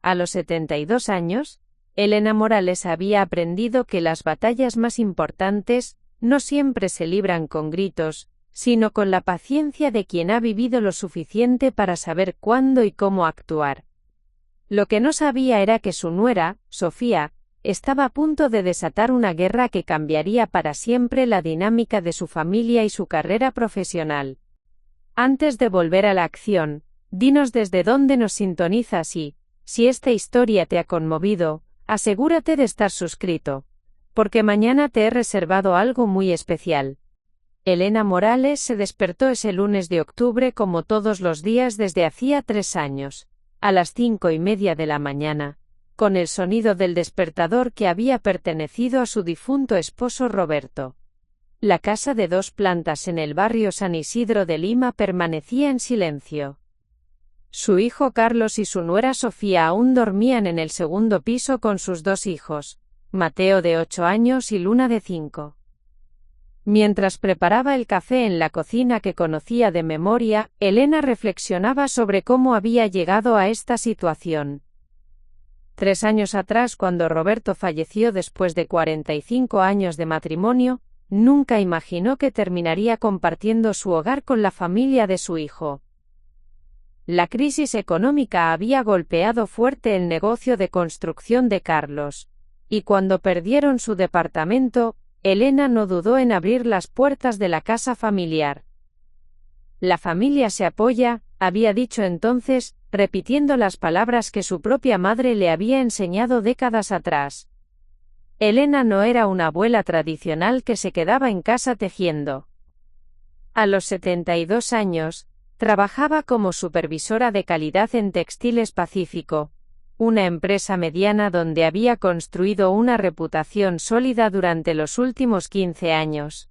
A los 72 años, Elena Morales había aprendido que las batallas más importantes no siempre se libran con gritos, sino con la paciencia de quien ha vivido lo suficiente para saber cuándo y cómo actuar. Lo que no sabía era que su nuera, Sofía, estaba a punto de desatar una guerra que cambiaría para siempre la dinámica de su familia y su carrera profesional. Antes de volver a la acción, dinos desde dónde nos sintonizas y, si esta historia te ha conmovido, asegúrate de estar suscrito, porque mañana te he reservado algo muy especial. Elena Morales se despertó ese lunes de octubre como todos los días desde hacía 3 años, a las 5:30 de la mañana, con el sonido del despertador que había pertenecido a su difunto esposo Roberto. La casa de 2 plantas en el barrio San Isidro de Lima permanecía en silencio. Su hijo Carlos y su nuera Sofía aún dormían en el segundo piso con sus 2 hijos, Mateo de 8 años y Luna de 5. Mientras preparaba el café en la cocina que conocía de memoria, Elena reflexionaba sobre cómo había llegado a esta situación. 3 años atrás, cuando Roberto falleció después de 45 años de matrimonio, nunca imaginó que terminaría compartiendo su hogar con la familia de su hijo. La crisis económica había golpeado fuerte el negocio de construcción de Carlos, y cuando perdieron su departamento, Elena no dudó en abrir las puertas de la casa familiar. La familia se apoya, había dicho entonces, repitiendo las palabras que su propia madre le había enseñado décadas atrás. Elena no era una abuela tradicional que se quedaba en casa tejiendo. A los 72 años, trabajaba como supervisora de calidad en Textiles Pacífico, una empresa mediana donde había construido una reputación sólida durante los últimos 15 años.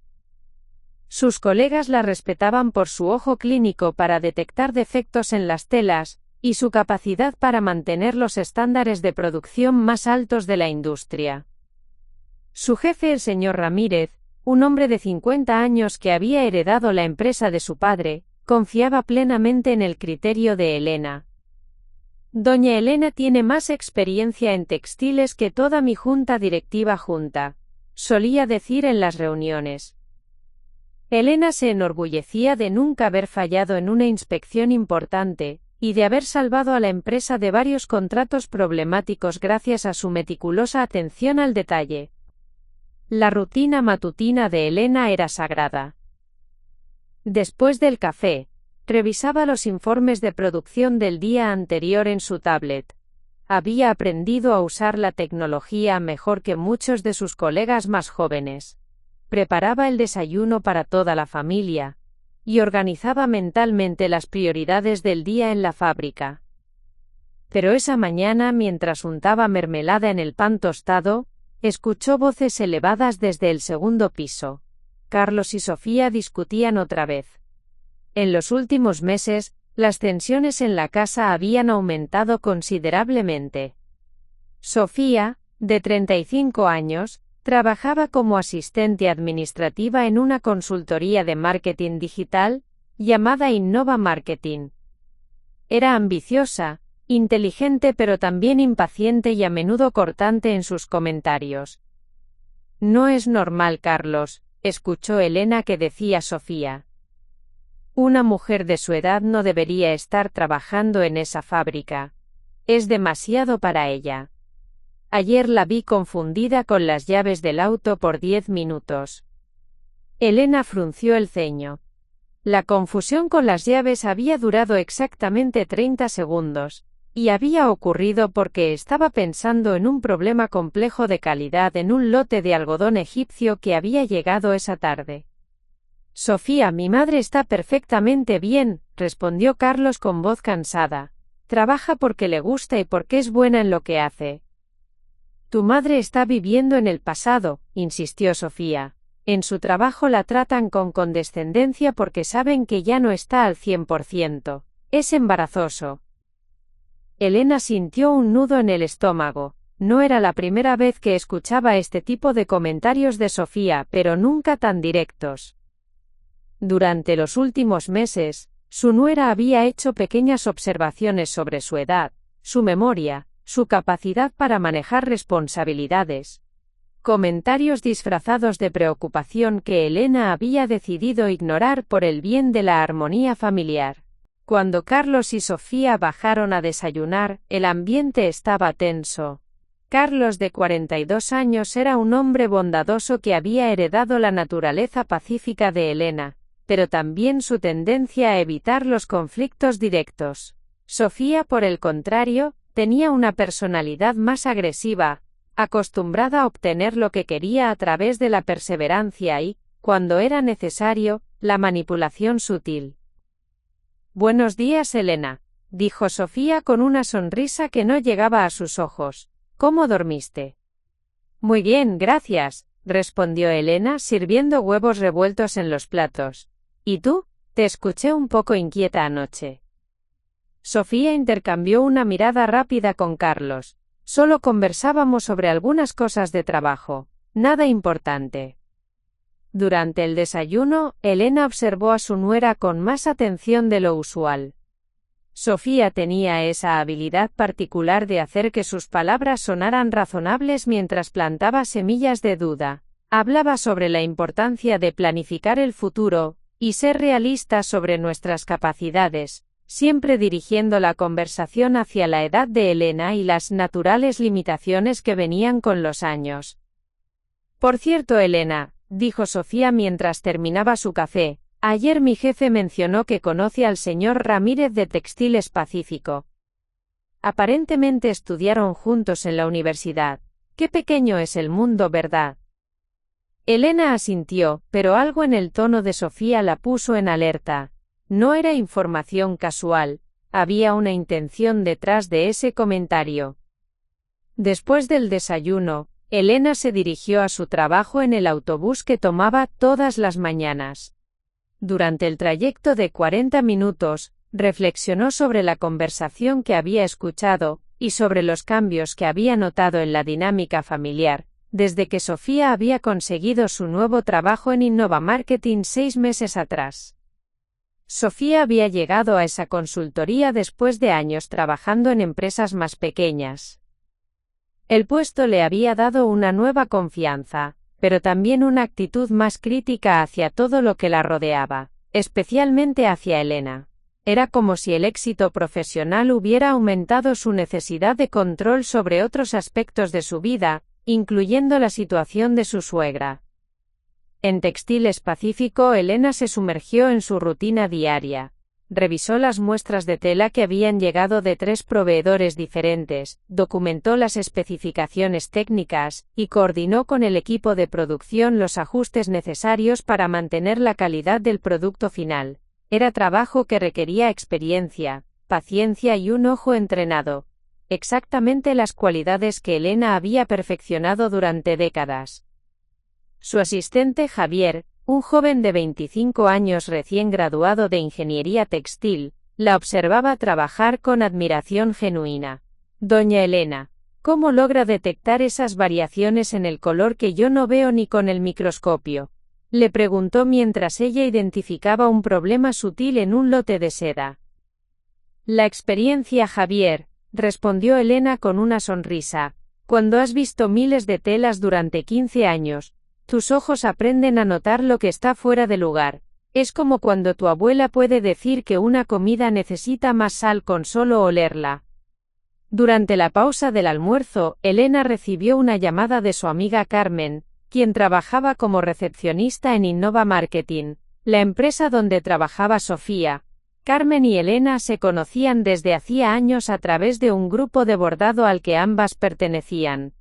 Sus colegas la respetaban por su ojo clínico para detectar defectos en las telas, y su capacidad para mantener los estándares de producción más altos de la industria. Su jefe, el señor Ramírez, un hombre de 50 años que había heredado la empresa de su padre, confiaba plenamente en el criterio de Elena. Doña Elena tiene más experiencia en textiles que toda mi junta directiva junta, solía decir en las reuniones. Elena se enorgullecía de nunca haber fallado en una inspección importante, y de haber salvado a la empresa de varios contratos problemáticos gracias a su meticulosa atención al detalle. La rutina matutina de Elena era sagrada. Después del café, revisaba los informes de producción del día anterior en su tablet. Había aprendido a usar la tecnología mejor que muchos de sus colegas más jóvenes. Preparaba el desayuno para toda la familia, y organizaba mentalmente las prioridades del día en la fábrica. Pero esa mañana, mientras untaba mermelada en el pan tostado, escuchó voces elevadas desde el segundo piso. Carlos y Sofía discutían otra vez. En los últimos meses, las tensiones en la casa habían aumentado considerablemente. Sofía, de 35 años, trabajaba como asistente administrativa en una consultoría de marketing digital, llamada Innova Marketing. Era ambiciosa, inteligente pero también impaciente y a menudo cortante en sus comentarios. «No es normal, Carlos», escuchó Elena que decía Sofía. «Una mujer de su edad no debería estar trabajando en esa fábrica. Es demasiado para ella. Ayer la vi confundida con las llaves del auto por 10 minutos». Elena frunció el ceño. La confusión con las llaves había durado exactamente 30 segundos, y había ocurrido porque estaba pensando en un problema complejo de calidad en un lote de algodón egipcio que había llegado esa tarde. «Sofía, mi madre está perfectamente bien», respondió Carlos con voz cansada. «Trabaja porque le gusta y porque es buena en lo que hace». «Tu madre está viviendo en el pasado», insistió Sofía. «En su trabajo la tratan con condescendencia porque saben que ya no está al 100%. Es embarazoso». Elena sintió un nudo en el estómago. No era la primera vez que escuchaba este tipo de comentarios de Sofía, pero nunca tan directos. Durante los últimos meses, su nuera había hecho pequeñas observaciones sobre su edad, su memoria, su capacidad para manejar responsabilidades. Comentarios disfrazados de preocupación que Elena había decidido ignorar por el bien de la armonía familiar. Cuando Carlos y Sofía bajaron a desayunar, el ambiente estaba tenso. Carlos, de 42 años, era un hombre bondadoso que había heredado la naturaleza pacífica de Elena, pero también su tendencia a evitar los conflictos directos. Sofía, por el contrario, tenía una personalidad más agresiva, acostumbrada a obtener lo que quería a través de la perseverancia y, cuando era necesario, la manipulación sutil. «Buenos días, Elena», dijo Sofía con una sonrisa que no llegaba a sus ojos. «¿Cómo dormiste?» «Muy bien, gracias», respondió Elena sirviendo huevos revueltos en los platos. «¿Y tú? Te escuché un poco inquieta anoche». Sofía intercambió una mirada rápida con Carlos. «Solo conversábamos sobre algunas cosas de trabajo. Nada importante». Durante el desayuno, Elena observó a su nuera con más atención de lo usual. Sofía tenía esa habilidad particular de hacer que sus palabras sonaran razonables mientras plantaba semillas de duda. Hablaba sobre la importancia de planificar el futuro y ser realistas sobre nuestras capacidades, siempre dirigiendo la conversación hacia la edad de Elena y las naturales limitaciones que venían con los años. «Por cierto, Elena», dijo Sofía mientras terminaba su café, «ayer mi jefe mencionó que conoce al señor Ramírez de Textiles Pacífico. Aparentemente estudiaron juntos en la universidad. Qué pequeño es el mundo, ¿verdad?» Elena asintió, pero algo en el tono de Sofía la puso en alerta. No era información casual, había una intención detrás de ese comentario. Después del desayuno, Elena se dirigió a su trabajo en el autobús que tomaba todas las mañanas. Durante el trayecto de 40 minutos, reflexionó sobre la conversación que había escuchado, y sobre los cambios que había notado en la dinámica familiar, desde que Sofía había conseguido su nuevo trabajo en Innova Marketing 6 meses atrás. Sofía había llegado a esa consultoría después de años trabajando en empresas más pequeñas. El puesto le había dado una nueva confianza, pero también una actitud más crítica hacia todo lo que la rodeaba, especialmente hacia Elena. Era como si el éxito profesional hubiera aumentado su necesidad de control sobre otros aspectos de su vida, incluyendo la situación de su suegra. En Textiles Pacífico, Elena se sumergió en su rutina diaria. Revisó las muestras de tela que habían llegado de 3 proveedores diferentes, documentó las especificaciones técnicas, y coordinó con el equipo de producción los ajustes necesarios para mantener la calidad del producto final. Era trabajo que requería experiencia, paciencia y un ojo entrenado. Exactamente las cualidades que Elena había perfeccionado durante décadas. Su asistente Javier, un joven de 25 años recién graduado de ingeniería textil, la observaba trabajar con admiración genuina. «Doña Elena, ¿cómo logra detectar esas variaciones en el color que yo no veo ni con el microscopio?», le preguntó mientras ella identificaba un problema sutil en un lote de seda. «La experiencia, Javier», respondió Elena con una sonrisa. «Cuando has visto miles de telas durante 15 años, tus ojos aprenden a notar lo que está fuera de lugar. Es como cuando tu abuela puede decir que una comida necesita más sal con solo olerla». Durante la pausa del almuerzo, Elena recibió una llamada de su amiga Carmen, quien trabajaba como recepcionista en Innova Marketing, la empresa donde trabajaba Sofía. Carmen y Elena se conocían desde hacía años a través de un grupo de bordado al que ambas pertenecían.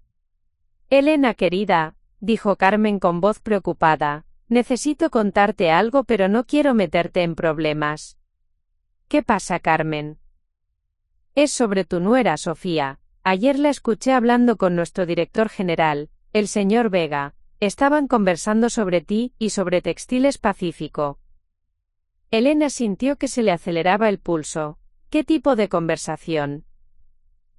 «Elena querida», dijo Carmen con voz preocupada, «necesito contarte algo pero no quiero meterte en problemas». «¿Qué pasa, Carmen?» «Es sobre tu nuera, Sofía. Ayer la escuché hablando con nuestro director general, el señor Vega. Estaban conversando sobre ti y sobre Textiles Pacífico». Elena sintió que se le aceleraba el pulso. ¿Qué tipo de conversación?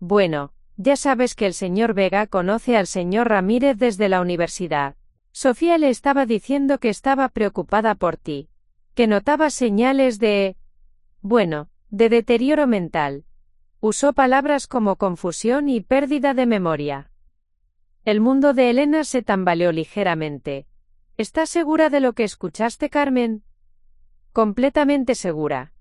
«Bueno, ya sabes que el señor Vega conoce al señor Ramírez desde la universidad. Sofía le estaba diciendo que estaba preocupada por ti, que notaba señales de deterioro mental. Usó palabras como confusión y pérdida de memoria. El mundo de Elena se tambaleó ligeramente. ¿Estás segura de lo que escuchaste, Carmen? Completamente segura.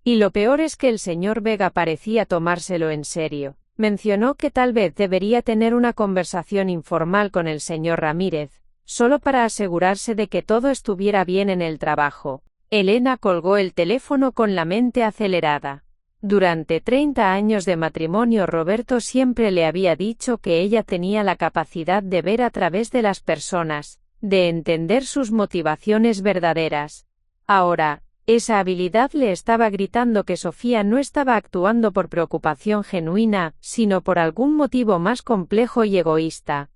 Y lo peor es que el señor Vega parecía tomárselo en serio. Mencionó que tal vez debería tener una conversación informal con el señor Ramírez, solo para asegurarse de que todo estuviera bien en el trabajo. Elena colgó el teléfono con la mente acelerada. Durante 30 años de matrimonio Roberto siempre le había dicho que ella tenía la capacidad de ver a través de las personas, de entender sus motivaciones verdaderas. Ahora, esa habilidad le estaba gritando que Sofía no estaba actuando por preocupación genuina, sino por algún motivo más complejo y egoísta.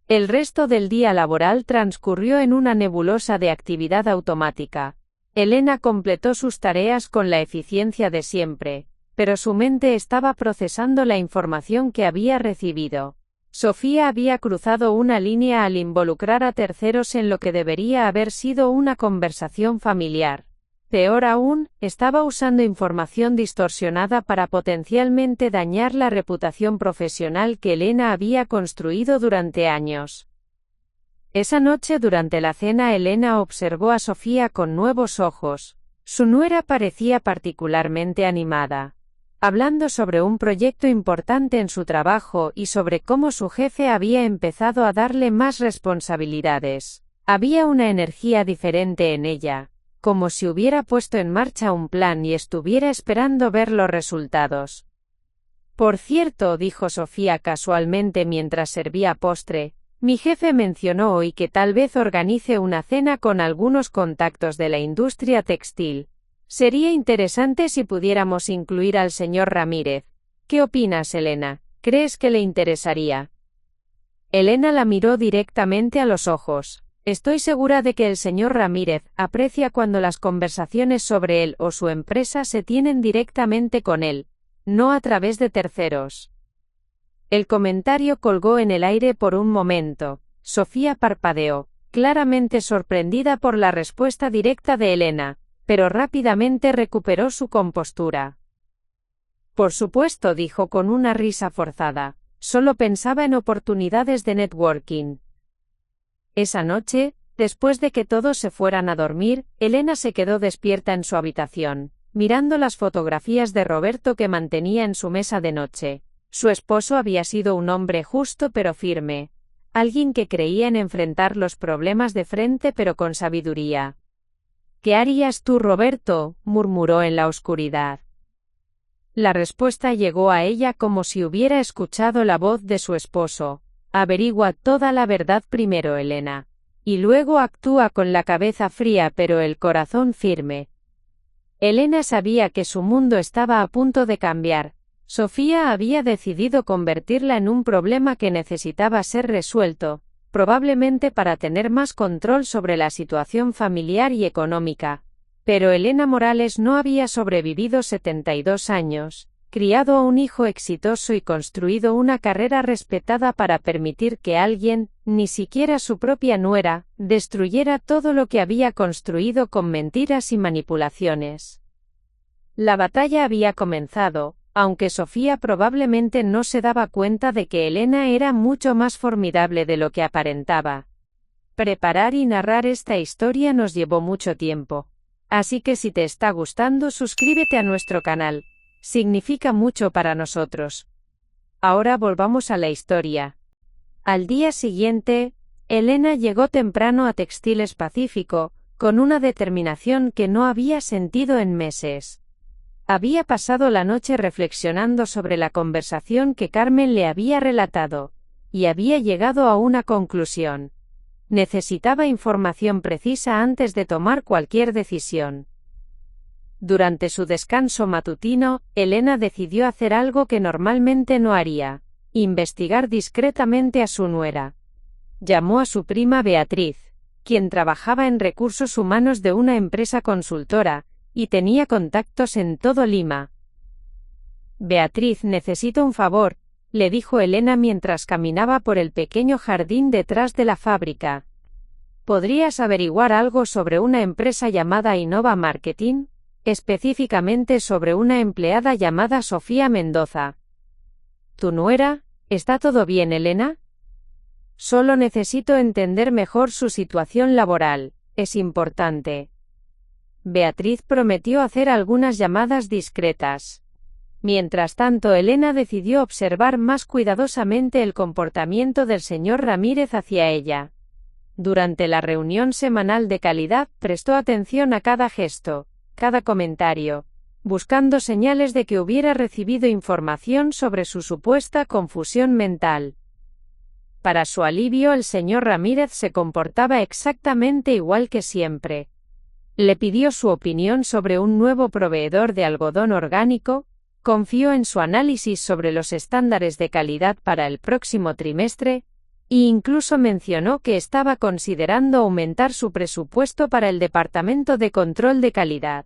El resto del día laboral transcurrió en una nebulosa de actividad automática. Elena completó sus tareas con la eficiencia de siempre, pero su mente estaba procesando la información que había recibido. Sofía había cruzado una línea al involucrar a terceros en lo que debería haber sido una conversación familiar. Peor aún, estaba usando información distorsionada para potencialmente dañar la reputación profesional que Elena había construido durante años. Esa noche durante la cena Elena observó a Sofía con nuevos ojos. Su nuera parecía particularmente animada, hablando sobre un proyecto importante en su trabajo y sobre cómo su jefe había empezado a darle más responsabilidades. Había una energía diferente en ella, como si hubiera puesto en marcha un plan y estuviera esperando ver los resultados. Por cierto, dijo Sofía casualmente mientras servía postre, mi jefe mencionó hoy que tal vez organice una cena con algunos contactos de la industria textil. Sería interesante si pudiéramos incluir al señor Ramírez. ¿Qué opinas, Elena? ¿Crees que le interesaría? Elena la miró directamente a los ojos. Estoy segura de que el señor Ramírez aprecia cuando las conversaciones sobre él o su empresa se tienen directamente con él, no a través de terceros. El comentario colgó en el aire por un momento. Sofía parpadeó, claramente sorprendida por la respuesta directa de Elena, pero rápidamente recuperó su compostura. Por supuesto, dijo con una risa forzada, solo pensaba en oportunidades de networking. Esa noche, después de que todos se fueran a dormir, Elena se quedó despierta en su habitación, mirando las fotografías de Roberto que mantenía en su mesa de noche. Su esposo había sido un hombre justo pero firme, alguien que creía en enfrentar los problemas de frente pero con sabiduría. ¿Qué harías tú, Roberto?, murmuró en la oscuridad. La respuesta llegó a ella como si hubiera escuchado la voz de su esposo. Averigua toda la verdad primero, Elena. Y luego actúa con la cabeza fría pero el corazón firme. Elena sabía que su mundo estaba a punto de cambiar. Sofía había decidido convertirla en un problema que necesitaba ser resuelto, probablemente para tener más control sobre la situación familiar y económica. Pero Elena Morales no había sobrevivido 72 años, criado a un hijo exitoso y construido una carrera respetada para permitir que alguien, ni siquiera su propia nuera, destruyera todo lo que había construido con mentiras y manipulaciones. La batalla había comenzado, aunque Sofía probablemente no se daba cuenta de que Elena era mucho más formidable de lo que aparentaba. Preparar y narrar esta historia nos llevó mucho tiempo. Así que si te está gustando, suscríbete a nuestro canal. Significa mucho para nosotros. Ahora volvamos a la historia. Al día siguiente, Elena llegó temprano a Textiles Pacífico, con una determinación que no había sentido en meses. Había pasado la noche reflexionando sobre la conversación que Carmen le había relatado, y había llegado a una conclusión. Necesitaba información precisa antes de tomar cualquier decisión. Durante su descanso matutino, Elena decidió hacer algo que normalmente no haría: investigar discretamente a su nuera. Llamó a su prima Beatriz, quien trabajaba en recursos humanos de una empresa consultora, y tenía contactos en todo Lima. Beatriz, necesito un favor, le dijo Elena mientras caminaba por el pequeño jardín detrás de la fábrica. ¿Podrías averiguar algo sobre una empresa llamada Innova Marketing? específicamente sobre una empleada llamada Sofía Mendoza. ¿Tu nuera? ¿Está todo bien, Elena? Solo necesito entender mejor su situación laboral, es importante. Beatriz prometió hacer algunas llamadas discretas. Mientras tanto, Elena decidió observar más cuidadosamente el comportamiento del señor Ramírez hacia ella. Durante la reunión semanal de calidad, prestó atención a cada gesto, cada comentario, buscando señales de que hubiera recibido información sobre su supuesta confusión mental. Para su alivio, el señor Ramírez se comportaba exactamente igual que siempre. Le pidió su opinión sobre un nuevo proveedor de algodón orgánico, confió en su análisis sobre los estándares de calidad para el próximo trimestre, e incluso mencionó que estaba considerando aumentar su presupuesto para el Departamento de Control de Calidad.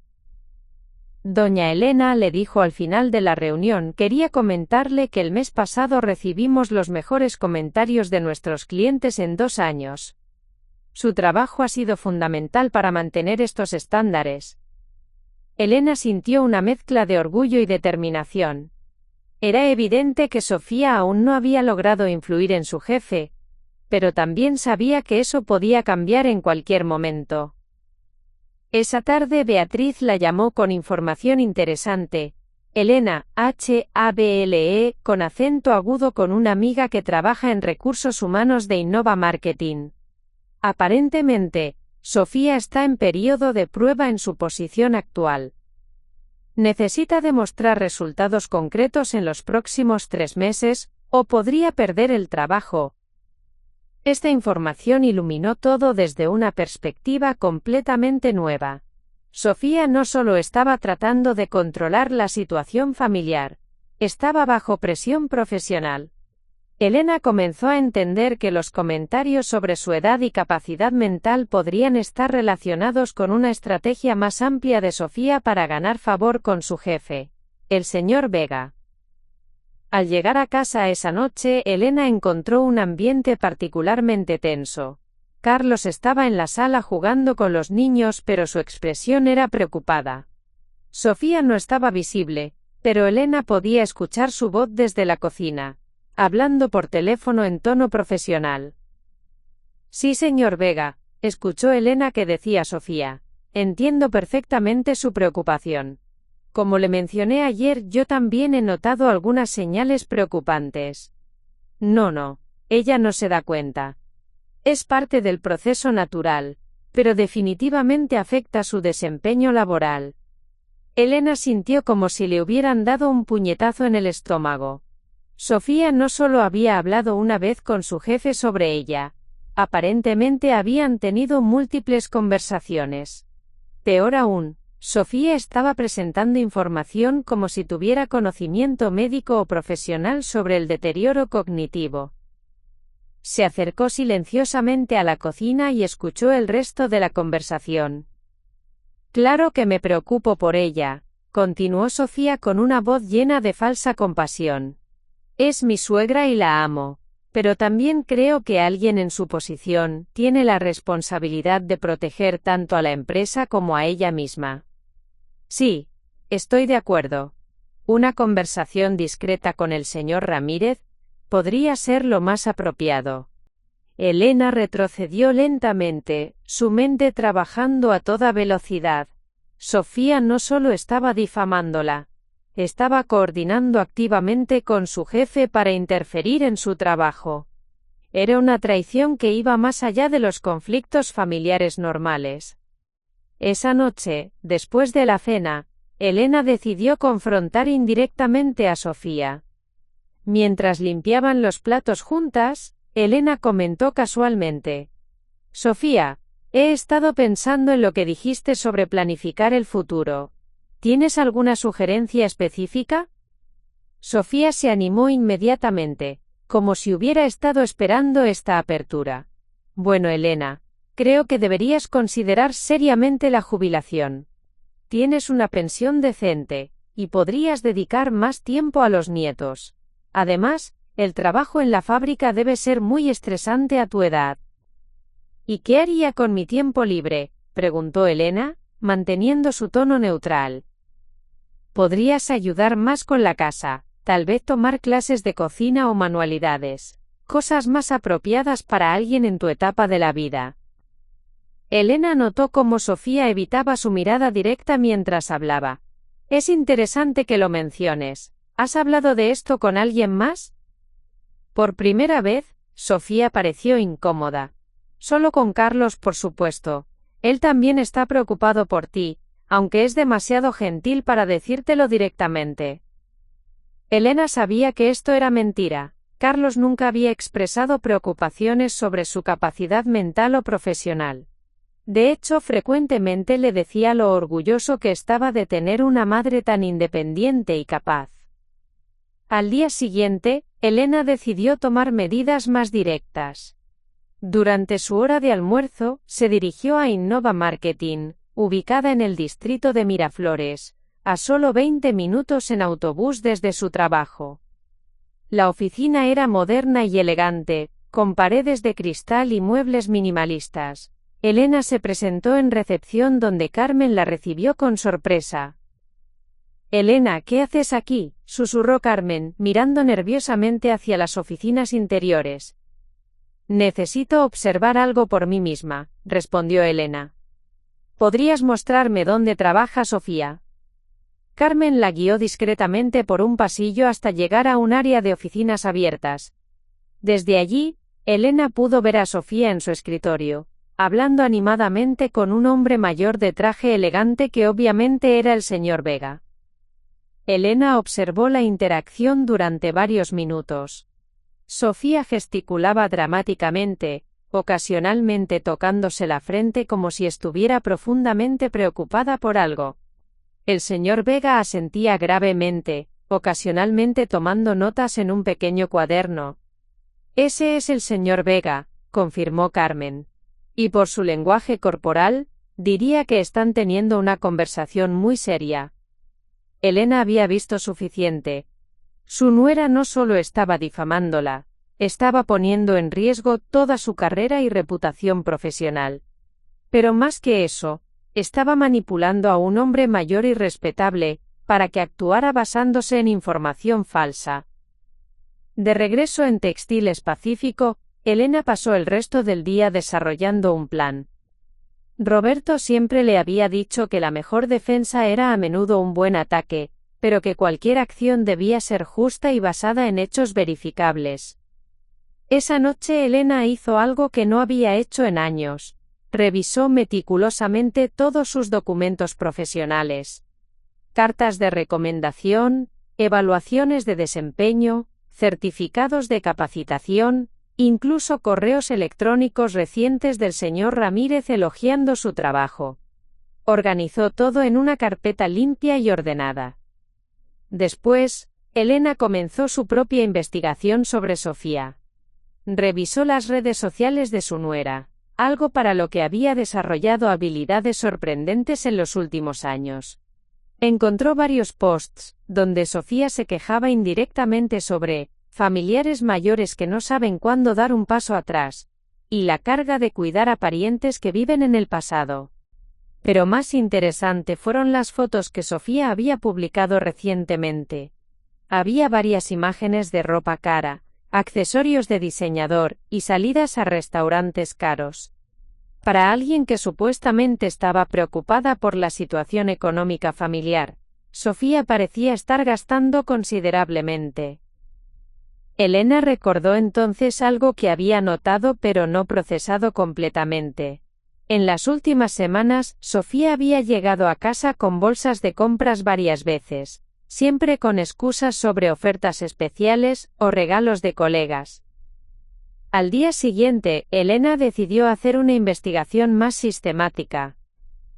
Doña Elena le dijo al final de la reunión: quería comentarle que el mes pasado recibimos los mejores comentarios de nuestros clientes en 2 años. Su trabajo ha sido fundamental para mantener estos estándares. Elena sintió una mezcla de orgullo y determinación. Era evidente que Sofía aún no había logrado influir en su jefe, pero también sabía que eso podía cambiar en cualquier momento. Esa tarde Beatriz la llamó con información interesante. Elena, Hable, con acento agudo, con una amiga que trabaja en recursos humanos de Innova Marketing. Aparentemente, Sofía está en periodo de prueba en su posición actual. Necesita demostrar resultados concretos en los próximos 3 meses, o podría perder el trabajo. Esta información iluminó todo desde una perspectiva completamente nueva. Sofía no solo estaba tratando de controlar la situación familiar, estaba bajo presión profesional. Elena comenzó a entender que los comentarios sobre su edad y capacidad mental podrían estar relacionados con una estrategia más amplia de Sofía para ganar favor con su jefe, el señor Vega. Al llegar a casa esa noche, Elena encontró un ambiente particularmente tenso. Carlos estaba en la sala jugando con los niños, pero su expresión era preocupada. Sofía no estaba visible, pero Elena podía escuchar su voz desde la cocina, hablando por teléfono en tono profesional. Sí, señor Vega, escuchó Elena que decía Sofía. Entiendo perfectamente su preocupación. Como le mencioné ayer, yo también he notado algunas señales preocupantes. No, ella no se da cuenta. Es parte del proceso natural, pero definitivamente afecta su desempeño laboral. Elena sintió como si le hubieran dado un puñetazo en el estómago. Sofía no solo había hablado una vez con su jefe sobre ella, aparentemente habían tenido múltiples conversaciones. Peor aún, Sofía estaba presentando información como si tuviera conocimiento médico o profesional sobre el deterioro cognitivo. Se acercó silenciosamente a la cocina y escuchó el resto de la conversación. Claro que me preocupo por ella, continuó Sofía con una voz llena de falsa compasión. Es mi suegra y la amo, pero también creo que alguien en su posición tiene la responsabilidad de proteger tanto a la empresa como a ella misma. Sí, estoy de acuerdo. Una conversación discreta con el señor Ramírez podría ser lo más apropiado. Elena retrocedió lentamente, su mente trabajando a toda velocidad. Sofía no solo estaba difamándola, estaba coordinando activamente con su jefe para interferir en su trabajo. Era una traición que iba más allá de los conflictos familiares normales. Esa noche, después de la cena, Elena decidió confrontar indirectamente a Sofía. Mientras limpiaban los platos juntas, Elena comentó casualmente: Sofía, he estado pensando en lo que dijiste sobre planificar el futuro. ¿Tienes alguna sugerencia específica? Sofía se animó inmediatamente, como si hubiera estado esperando esta apertura. Bueno, Elena, creo que deberías considerar seriamente la jubilación. Tienes una pensión decente, y podrías dedicar más tiempo a los nietos. Además, el trabajo en la fábrica debe ser muy estresante a tu edad. ¿Y qué haría con mi tiempo libre?, preguntó Elena. manteniendo su tono neutral. Podrías ayudar más con la casa, tal vez tomar clases de cocina o manualidades, cosas más apropiadas para alguien en tu etapa de la vida. Elena notó cómo Sofía evitaba su mirada directa mientras hablaba. Es interesante que lo menciones. ¿Has hablado de esto con alguien más? Por primera vez, Sofía pareció incómoda. Solo con Carlos, por supuesto. Él también está preocupado por ti, aunque es demasiado gentil para decírtelo directamente. Elena sabía que esto era mentira. Carlos nunca había expresado preocupaciones sobre su capacidad mental o profesional. De hecho, frecuentemente le decía lo orgulloso que estaba de tener una madre tan independiente y capaz. Al día siguiente, Elena decidió tomar medidas más directas. Durante su hora de almuerzo, se dirigió a Innova Marketing, ubicada en el distrito de Miraflores, a solo 20 minutos en autobús desde su trabajo. La oficina era moderna y elegante, con paredes de cristal y muebles minimalistas. Elena se presentó en recepción donde Carmen la recibió con sorpresa. «Elena, ¿qué haces aquí?», susurró Carmen, mirando nerviosamente hacia las oficinas interiores. «Necesito observar algo por mí misma», respondió Elena. «¿Podrías mostrarme dónde trabaja Sofía?». Carmen la guió discretamente por un pasillo hasta llegar a un área de oficinas abiertas. Desde allí, Elena pudo ver a Sofía en su escritorio, hablando animadamente con un hombre mayor de traje elegante que obviamente era el señor Vega. Elena observó la interacción durante varios minutos. Sofía gesticulaba dramáticamente, ocasionalmente tocándose la frente como si estuviera profundamente preocupada por algo. El señor Vega asentía gravemente, ocasionalmente tomando notas en un pequeño cuaderno. «Ese es el señor Vega», confirmó Carmen. «Y por su lenguaje corporal, diría que están teniendo una conversación muy seria». Elena había visto suficiente. Su nuera no solo estaba difamándola, estaba poniendo en riesgo toda su carrera y reputación profesional. Pero más que eso, estaba manipulando a un hombre mayor y respetable, para que actuara basándose en información falsa. De regreso en Textiles Pacífico, Elena pasó el resto del día desarrollando un plan. Roberto siempre le había dicho que la mejor defensa era a menudo un buen ataque, pero que cualquier acción debía ser justa y basada en hechos verificables. Esa noche Elena hizo algo que no había hecho en años. Revisó meticulosamente todos sus documentos profesionales. Cartas de recomendación, evaluaciones de desempeño, certificados de capacitación, incluso correos electrónicos recientes del señor Ramírez elogiando su trabajo. Organizó todo en una carpeta limpia y ordenada. Después, Elena comenzó su propia investigación sobre Sofía. Revisó las redes sociales de su nuera, algo para lo que había desarrollado habilidades sorprendentes en los últimos años. Encontró varios posts, donde Sofía se quejaba indirectamente sobre familiares mayores que no saben cuándo dar un paso atrás, y la carga de cuidar a parientes que viven en el pasado. Pero más interesante fueron las fotos que Sofía había publicado recientemente. Había varias imágenes de ropa cara, accesorios de diseñador, y salidas a restaurantes caros. Para alguien que supuestamente estaba preocupada por la situación económica familiar, Sofía parecía estar gastando considerablemente. Elena recordó entonces algo que había notado pero no procesado completamente. En las últimas semanas, Sofía había llegado a casa con bolsas de compras varias veces, siempre con excusas sobre ofertas especiales o regalos de colegas. Al día siguiente, Elena decidió hacer una investigación más sistemática.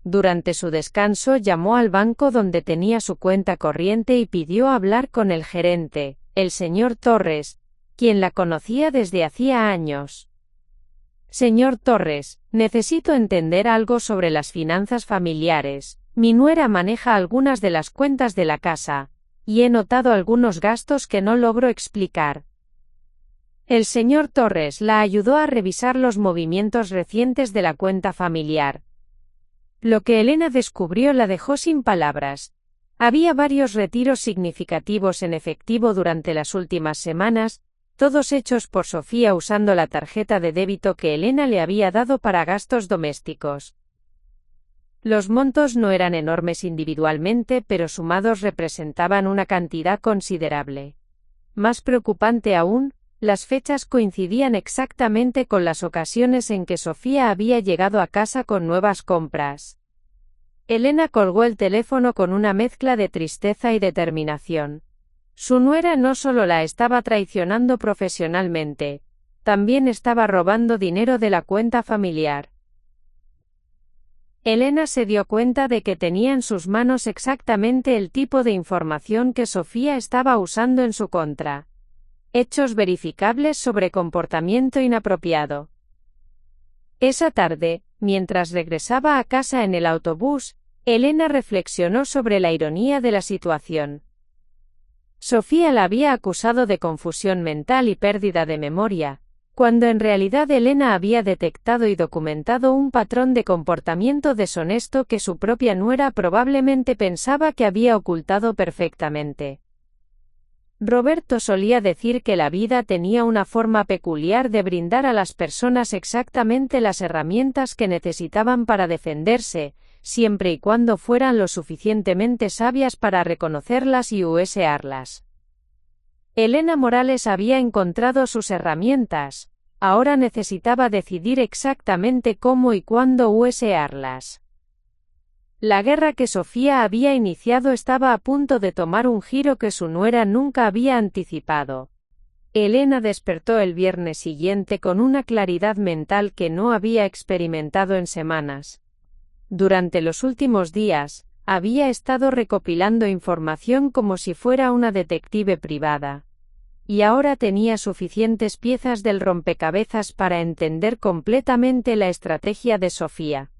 Durante su descanso llamó al banco donde tenía su cuenta corriente y pidió hablar con el gerente, el señor Torres, quien la conocía desde hacía años. «Señor Torres, necesito entender algo sobre las finanzas familiares. Mi nuera maneja algunas de las cuentas de la casa, y he notado algunos gastos que no logro explicar». El señor Torres la ayudó a revisar los movimientos recientes de la cuenta familiar. Lo que Elena descubrió la dejó sin palabras. Había varios retiros significativos en efectivo durante las últimas semanas, todos hechos por Sofía usando la tarjeta de débito que Elena le había dado para gastos domésticos. Los montos no eran enormes individualmente, pero sumados representaban una cantidad considerable. Más preocupante aún, las fechas coincidían exactamente con las ocasiones en que Sofía había llegado a casa con nuevas compras. Elena colgó el teléfono con una mezcla de tristeza y determinación. Su nuera no solo la estaba traicionando profesionalmente, también estaba robando dinero de la cuenta familiar. Elena se dio cuenta de que tenía en sus manos exactamente el tipo de información que Sofía estaba usando en su contra. Hechos verificables sobre comportamiento inapropiado. Esa tarde, mientras regresaba a casa en el autobús, Elena reflexionó sobre la ironía de la situación. Sofía la había acusado de confusión mental y pérdida de memoria, cuando en realidad Elena había detectado y documentado un patrón de comportamiento deshonesto que su propia nuera probablemente pensaba que había ocultado perfectamente. Roberto solía decir que la vida tenía una forma peculiar de brindar a las personas exactamente las herramientas que necesitaban para defenderse, siempre y cuando fueran lo suficientemente sabias para reconocerlas y usarlas. Elena Morales había encontrado sus herramientas, ahora necesitaba decidir exactamente cómo y cuándo usarlas. La guerra que Sofía había iniciado estaba a punto de tomar un giro que su nuera nunca había anticipado. Elena despertó el viernes siguiente con una claridad mental que no había experimentado en semanas. Durante los últimos días, había estado recopilando información como si fuera una detective privada. Y ahora tenía suficientes piezas del rompecabezas para entender completamente la estrategia de Sofía.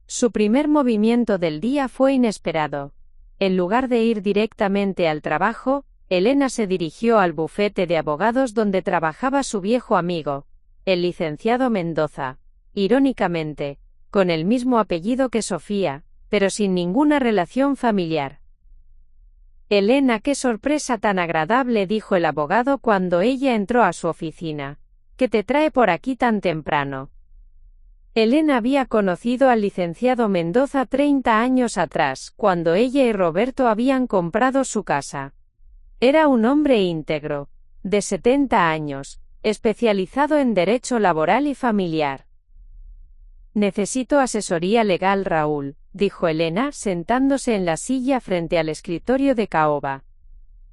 Su primer movimiento del día fue inesperado. En lugar de ir directamente al trabajo, Elena se dirigió al bufete de abogados donde trabajaba su viejo amigo, el licenciado Mendoza, irónicamente, con el mismo apellido que Sofía, pero sin ninguna relación familiar. Elena, qué sorpresa tan agradable, dijo el abogado cuando ella entró a su oficina. ¿Qué te trae por aquí tan temprano? Elena había conocido al licenciado Mendoza 30 años atrás, cuando ella y Roberto habían comprado su casa. Era un hombre íntegro, de 70 años, especializado en derecho laboral y familiar. Necesito asesoría legal, Raúl, dijo Elena, sentándose en la silla frente al escritorio de caoba.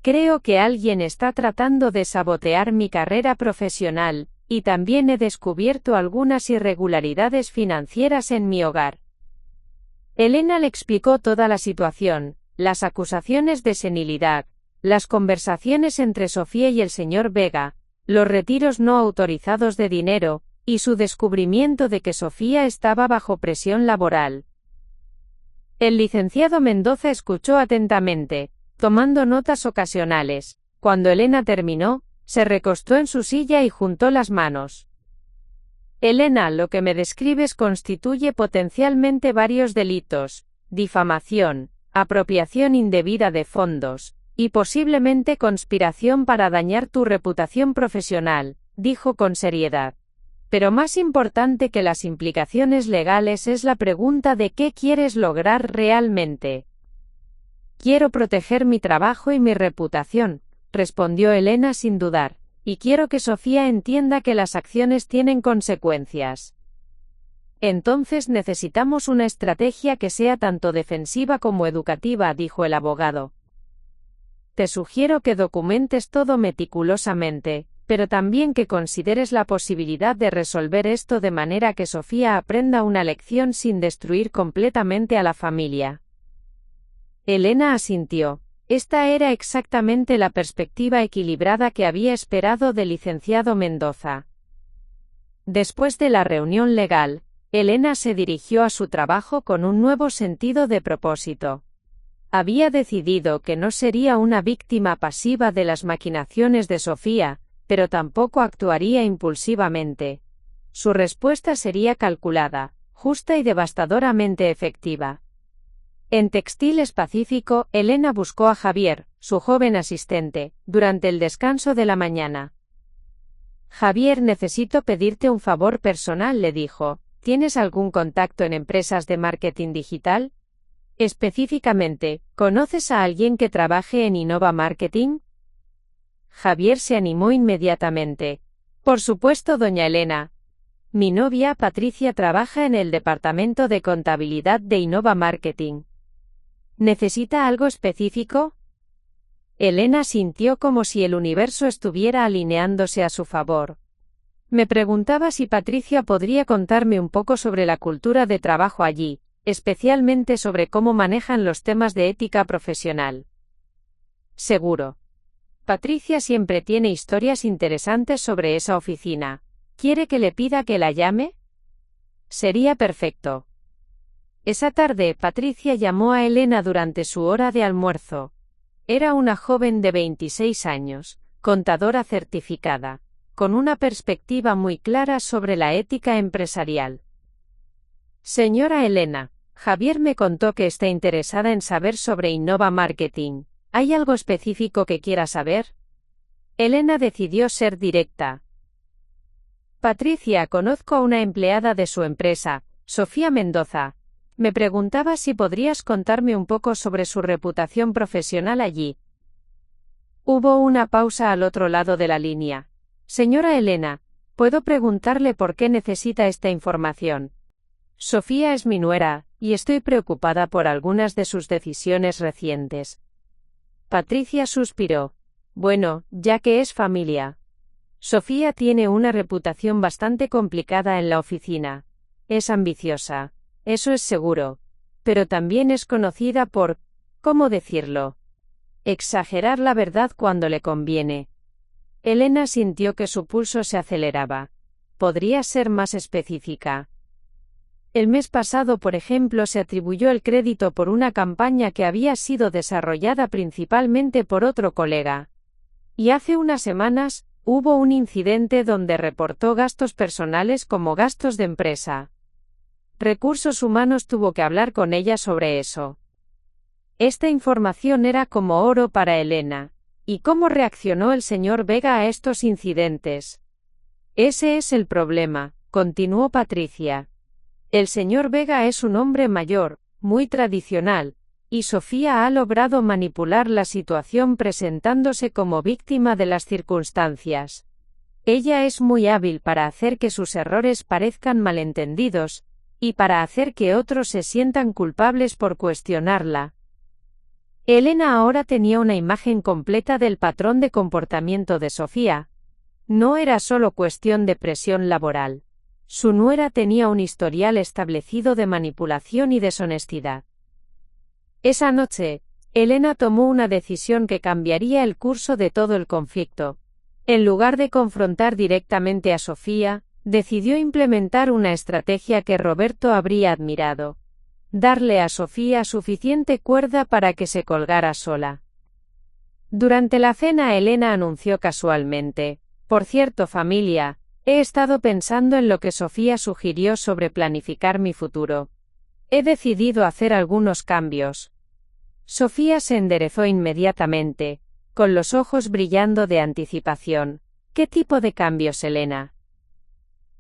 Creo que alguien está tratando de sabotear mi carrera profesional, y también he descubierto algunas irregularidades financieras en mi hogar. Elena le explicó toda la situación, las acusaciones de senilidad, las conversaciones entre Sofía y el señor Vega, los retiros no autorizados de dinero, y su descubrimiento de que Sofía estaba bajo presión laboral. El licenciado Mendoza escuchó atentamente, tomando notas ocasionales. Cuando Elena terminó, se recostó en su silla y juntó las manos. Elena, lo que me describes constituye potencialmente varios delitos: difamación, apropiación indebida de fondos, y posiblemente conspiración para dañar tu reputación profesional, dijo con seriedad. Pero más importante que las implicaciones legales es la pregunta de qué quieres lograr realmente. Quiero proteger mi trabajo y mi reputación, respondió Elena sin dudar, y quiero que Sofía entienda que las acciones tienen consecuencias. Entonces necesitamos una estrategia que sea tanto defensiva como educativa, dijo el abogado. Te sugiero que documentes todo meticulosamente, pero también que consideres la posibilidad de resolver esto de manera que Sofía aprenda una lección sin destruir completamente a la familia. Elena asintió. Esta era exactamente la perspectiva equilibrada que había esperado del licenciado Mendoza. Después de la reunión legal, Elena se dirigió a su trabajo con un nuevo sentido de propósito. Había decidido que no sería una víctima pasiva de las maquinaciones de Sofía, pero tampoco actuaría impulsivamente. Su respuesta sería calculada, justa y devastadoramente efectiva. En Textiles Pacífico, Elena buscó a Javier, su joven asistente, durante el descanso de la mañana. Javier, necesito pedirte un favor personal, le dijo. ¿Tienes algún contacto en empresas de marketing digital? Específicamente, ¿conoces a alguien que trabaje en Innova Marketing? Javier se animó inmediatamente. Por supuesto, doña Elena. Mi novia Patricia trabaja en el departamento de contabilidad de Innova Marketing. ¿Necesita algo específico? Elena sintió como si el universo estuviera alineándose a su favor. Me preguntaba si Patricia podría contarme un poco sobre la cultura de trabajo allí, especialmente sobre cómo manejan los temas de ética profesional. Seguro. Patricia siempre tiene historias interesantes sobre esa oficina. ¿Quiere que le pida que la llame? Sería perfecto. Esa tarde, Patricia llamó a Elena durante su hora de almuerzo. Era una joven de 26 años, contadora certificada, con una perspectiva muy clara sobre la ética empresarial. Señora Elena, Javier me contó que está interesada en saber sobre Innova Marketing. ¿Hay algo específico que quiera saber? Elena decidió ser directa. Patricia, conozco a una empleada de su empresa, Sofía Mendoza. Me preguntaba si podrías contarme un poco sobre su reputación profesional allí. Hubo una pausa al otro lado de la línea. Señora Elena, ¿puedo preguntarle por qué necesita esta información? Sofía es mi nuera, y estoy preocupada por algunas de sus decisiones recientes. Patricia suspiró. Bueno, ya que es familia. Sofía tiene una reputación bastante complicada en la oficina. Es ambiciosa. Eso es seguro. Pero también es conocida por, ¿cómo decirlo? Exagerar la verdad cuando le conviene. Elena sintió que su pulso se aceleraba. ¿Podría ser más específica? El mes pasado, por ejemplo, se atribuyó el crédito por una campaña que había sido desarrollada principalmente por otro colega. Y hace unas semanas, hubo un incidente donde reportó gastos personales como gastos de empresa. Recursos Humanos tuvo que hablar con ella sobre eso. Esta información era como oro para Elena. ¿Y cómo reaccionó el señor Vega a estos incidentes? Ese es el problema, continuó Patricia. El señor Vega es un hombre mayor, muy tradicional, y Sofía ha logrado manipular la situación presentándose como víctima de las circunstancias. Ella es muy hábil para hacer que sus errores parezcan malentendidos, y para hacer que otros se sientan culpables por cuestionarla. Elena ahora tenía una imagen completa del patrón de comportamiento de Sofía. No era solo cuestión de presión laboral. Su nuera tenía un historial establecido de manipulación y deshonestidad. Esa noche, Elena tomó una decisión que cambiaría el curso de todo el conflicto. En lugar de confrontar directamente a Sofía, decidió implementar una estrategia que Roberto habría admirado. Darle a Sofía suficiente cuerda para que se colgara sola. Durante la cena, Elena anunció casualmente: por cierto, familia, he estado pensando en lo que Sofía sugirió sobre planificar mi futuro. He decidido hacer algunos cambios. Sofía se enderezó inmediatamente, con los ojos brillando de anticipación. ¿Qué tipo de cambios, Elena?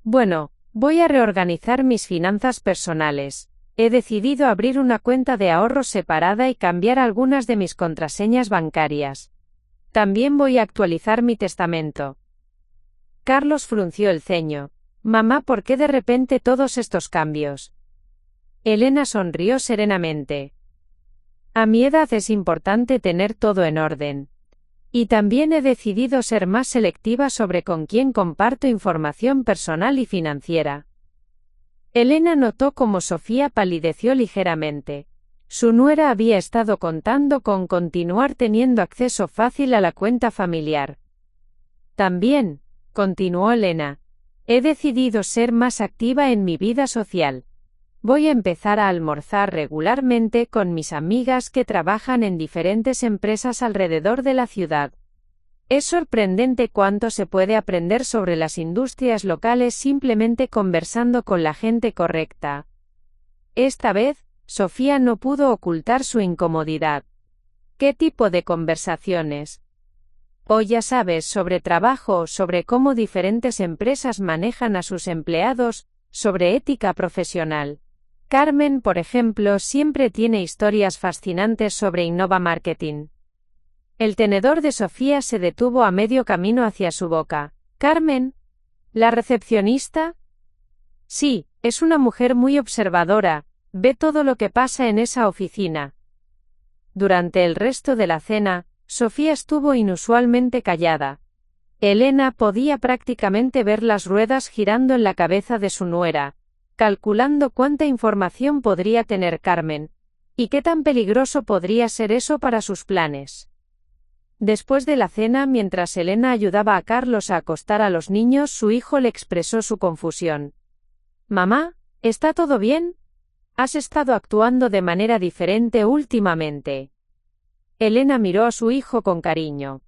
Bueno, voy a reorganizar mis finanzas personales. He decidido abrir una cuenta de ahorros separada y cambiar algunas de mis contraseñas bancarias. También voy a actualizar mi testamento. Carlos frunció el ceño. Mamá, ¿por qué de repente todos estos cambios? Elena sonrió serenamente. A mi edad es importante tener todo en orden. Y también he decidido ser más selectiva sobre con quién comparto información personal y financiera. Elena notó cómo Sofía palideció ligeramente. Su nuera había estado contando con continuar teniendo acceso fácil a la cuenta familiar. También, continuó Elena, he decidido ser más activa en mi vida social. Voy a empezar a almorzar regularmente con mis amigas que trabajan en diferentes empresas alrededor de la ciudad. Es sorprendente cuánto se puede aprender sobre las industrias locales simplemente conversando con la gente correcta. Esta vez, Sofía no pudo ocultar su incomodidad. ¿Qué tipo de conversaciones? O ya sabes, sobre trabajo, sobre cómo diferentes empresas manejan a sus empleados, sobre ética profesional. Carmen, por ejemplo, siempre tiene historias fascinantes sobre Innova Marketing. El tenedor de Sofía se detuvo a medio camino hacia su boca. ¿Carmen? ¿La recepcionista? Sí, es una mujer muy observadora, ve todo lo que pasa en esa oficina. Durante el resto de la cena, Sofía estuvo inusualmente callada. Elena podía prácticamente ver las ruedas girando en la cabeza de su nuera, calculando cuánta información podría tener Carmen, y qué tan peligroso podría ser eso para sus planes. Después de la cena, mientras Elena ayudaba a Carlos a acostar a los niños, su hijo le expresó su confusión. «Mamá, ¿está todo bien? Has estado actuando de manera diferente últimamente». Elena miró a su hijo con cariño.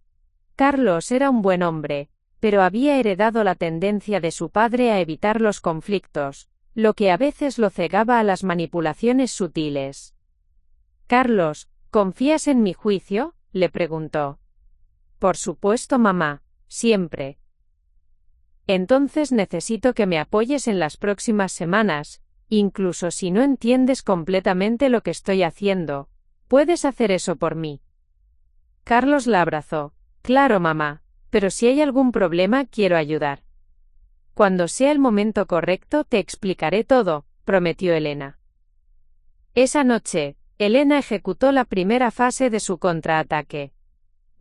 Carlos era un buen hombre, pero había heredado la tendencia de su padre a evitar los conflictos, lo que a veces lo cegaba a las manipulaciones sutiles. «Carlos, ¿confías en mi juicio?», le preguntó. «Por supuesto, mamá, siempre». «Entonces necesito que me apoyes en las próximas semanas, incluso si no entiendes completamente lo que estoy haciendo. ¿Puedes hacer eso por mí?». Carlos la abrazó. «Claro, mamá, pero si hay algún problema quiero ayudar». «Cuando sea el momento correcto te explicaré todo», prometió Elena. Esa noche, Elena ejecutó la primera fase de su contraataque.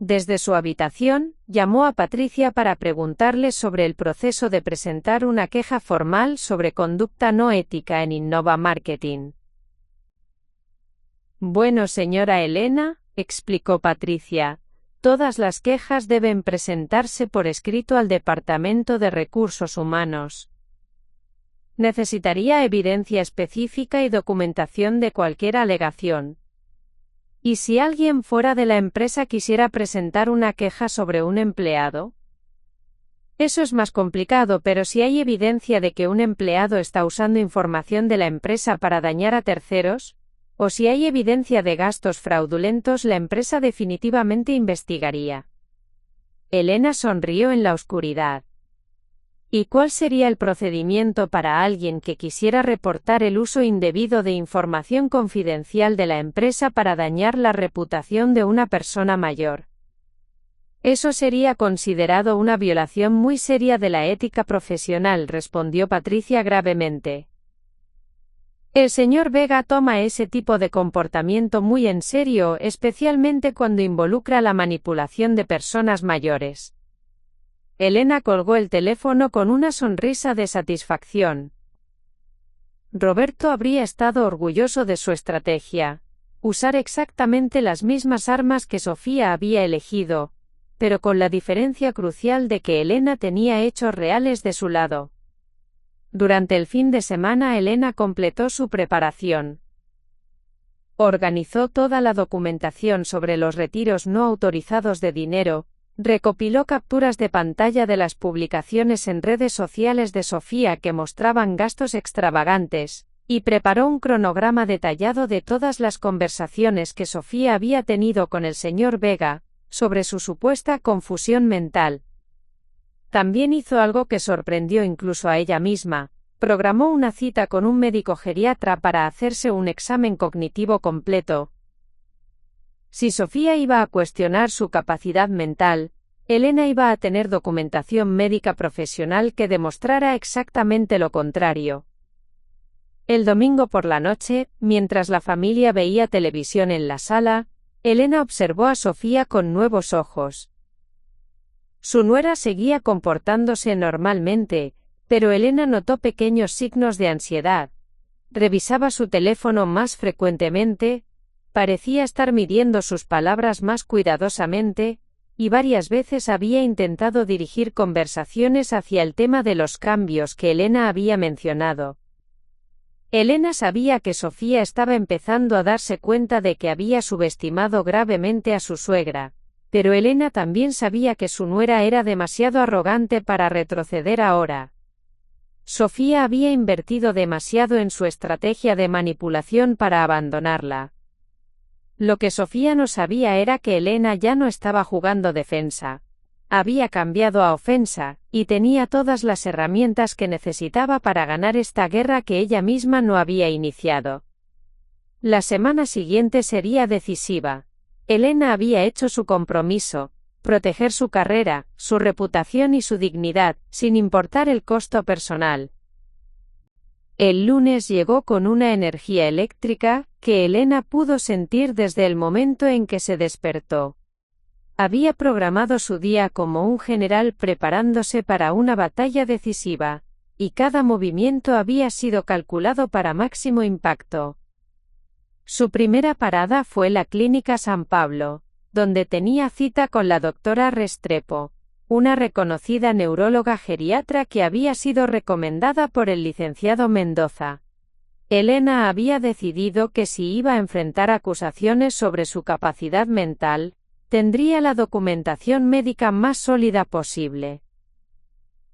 Desde su habitación, llamó a Patricia para preguntarle sobre el proceso de presentar una queja formal sobre conducta no ética en Innova Marketing. «Bueno, señora Elena», explicó Patricia, «todas las quejas deben presentarse por escrito al Departamento de Recursos Humanos. Necesitaría evidencia específica y documentación de cualquier alegación. ¿Y si alguien fuera de la empresa quisiera presentar una queja sobre un empleado? Eso es más complicado, pero si hay evidencia de que un empleado está usando información de la empresa para dañar a terceros, o si hay evidencia de gastos fraudulentos, la empresa definitivamente investigaría». Elena sonrió en la oscuridad. «¿Y cuál sería el procedimiento para alguien que quisiera reportar el uso indebido de información confidencial de la empresa para dañar la reputación de una persona mayor?» «Eso sería considerado una violación muy seria de la ética profesional», respondió Patricia gravemente. «El señor Vega toma ese tipo de comportamiento muy en serio, especialmente cuando involucra la manipulación de personas mayores». Elena colgó el teléfono con una sonrisa de satisfacción. Roberto habría estado orgulloso de su estrategia, usar exactamente las mismas armas que Sofía había elegido, pero con la diferencia crucial de que Elena tenía hechos reales de su lado. Durante el fin de semana Elena completó su preparación. Organizó toda la documentación sobre los retiros no autorizados de dinero, recopiló capturas de pantalla de las publicaciones en redes sociales de Sofía que mostraban gastos extravagantes, y preparó un cronograma detallado de todas las conversaciones que Sofía había tenido con el señor Vega, sobre su supuesta confusión mental. También hizo algo que sorprendió incluso a ella misma: programó una cita con un médico geriatra para hacerse un examen cognitivo completo. Si Sofía iba a cuestionar su capacidad mental, Elena iba a tener documentación médica profesional que demostrara exactamente lo contrario. El domingo por la noche, mientras la familia veía televisión en la sala, Elena observó a Sofía con nuevos ojos. Su nuera seguía comportándose normalmente, pero Elena notó pequeños signos de ansiedad. Revisaba su teléfono más frecuentemente, parecía estar midiendo sus palabras más cuidadosamente, y varias veces había intentado dirigir conversaciones hacia el tema de los cambios que Elena había mencionado. Elena sabía que Sofía estaba empezando a darse cuenta de que había subestimado gravemente a su suegra, pero Elena también sabía que su nuera era demasiado arrogante para retroceder ahora. Sofía había invertido demasiado en su estrategia de manipulación para abandonarla. Lo que Sofía no sabía era que Elena ya no estaba jugando defensa. Había cambiado a ofensa, y tenía todas las herramientas que necesitaba para ganar esta guerra que ella misma no había iniciado. La semana siguiente sería decisiva. Elena había hecho su compromiso, proteger su carrera, su reputación y su dignidad, sin importar el costo personal. El lunes llegó con una energía eléctrica, que Elena pudo sentir desde el momento en que se despertó. Había programado su día como un general preparándose para una batalla decisiva, y cada movimiento había sido calculado para máximo impacto. Su primera parada fue la Clínica San Pablo, donde tenía cita con la doctora Restrepo, una reconocida neuróloga geriatra que había sido recomendada por el licenciado Mendoza. Elena había decidido que si iba a enfrentar acusaciones sobre su capacidad mental, tendría la documentación médica más sólida posible.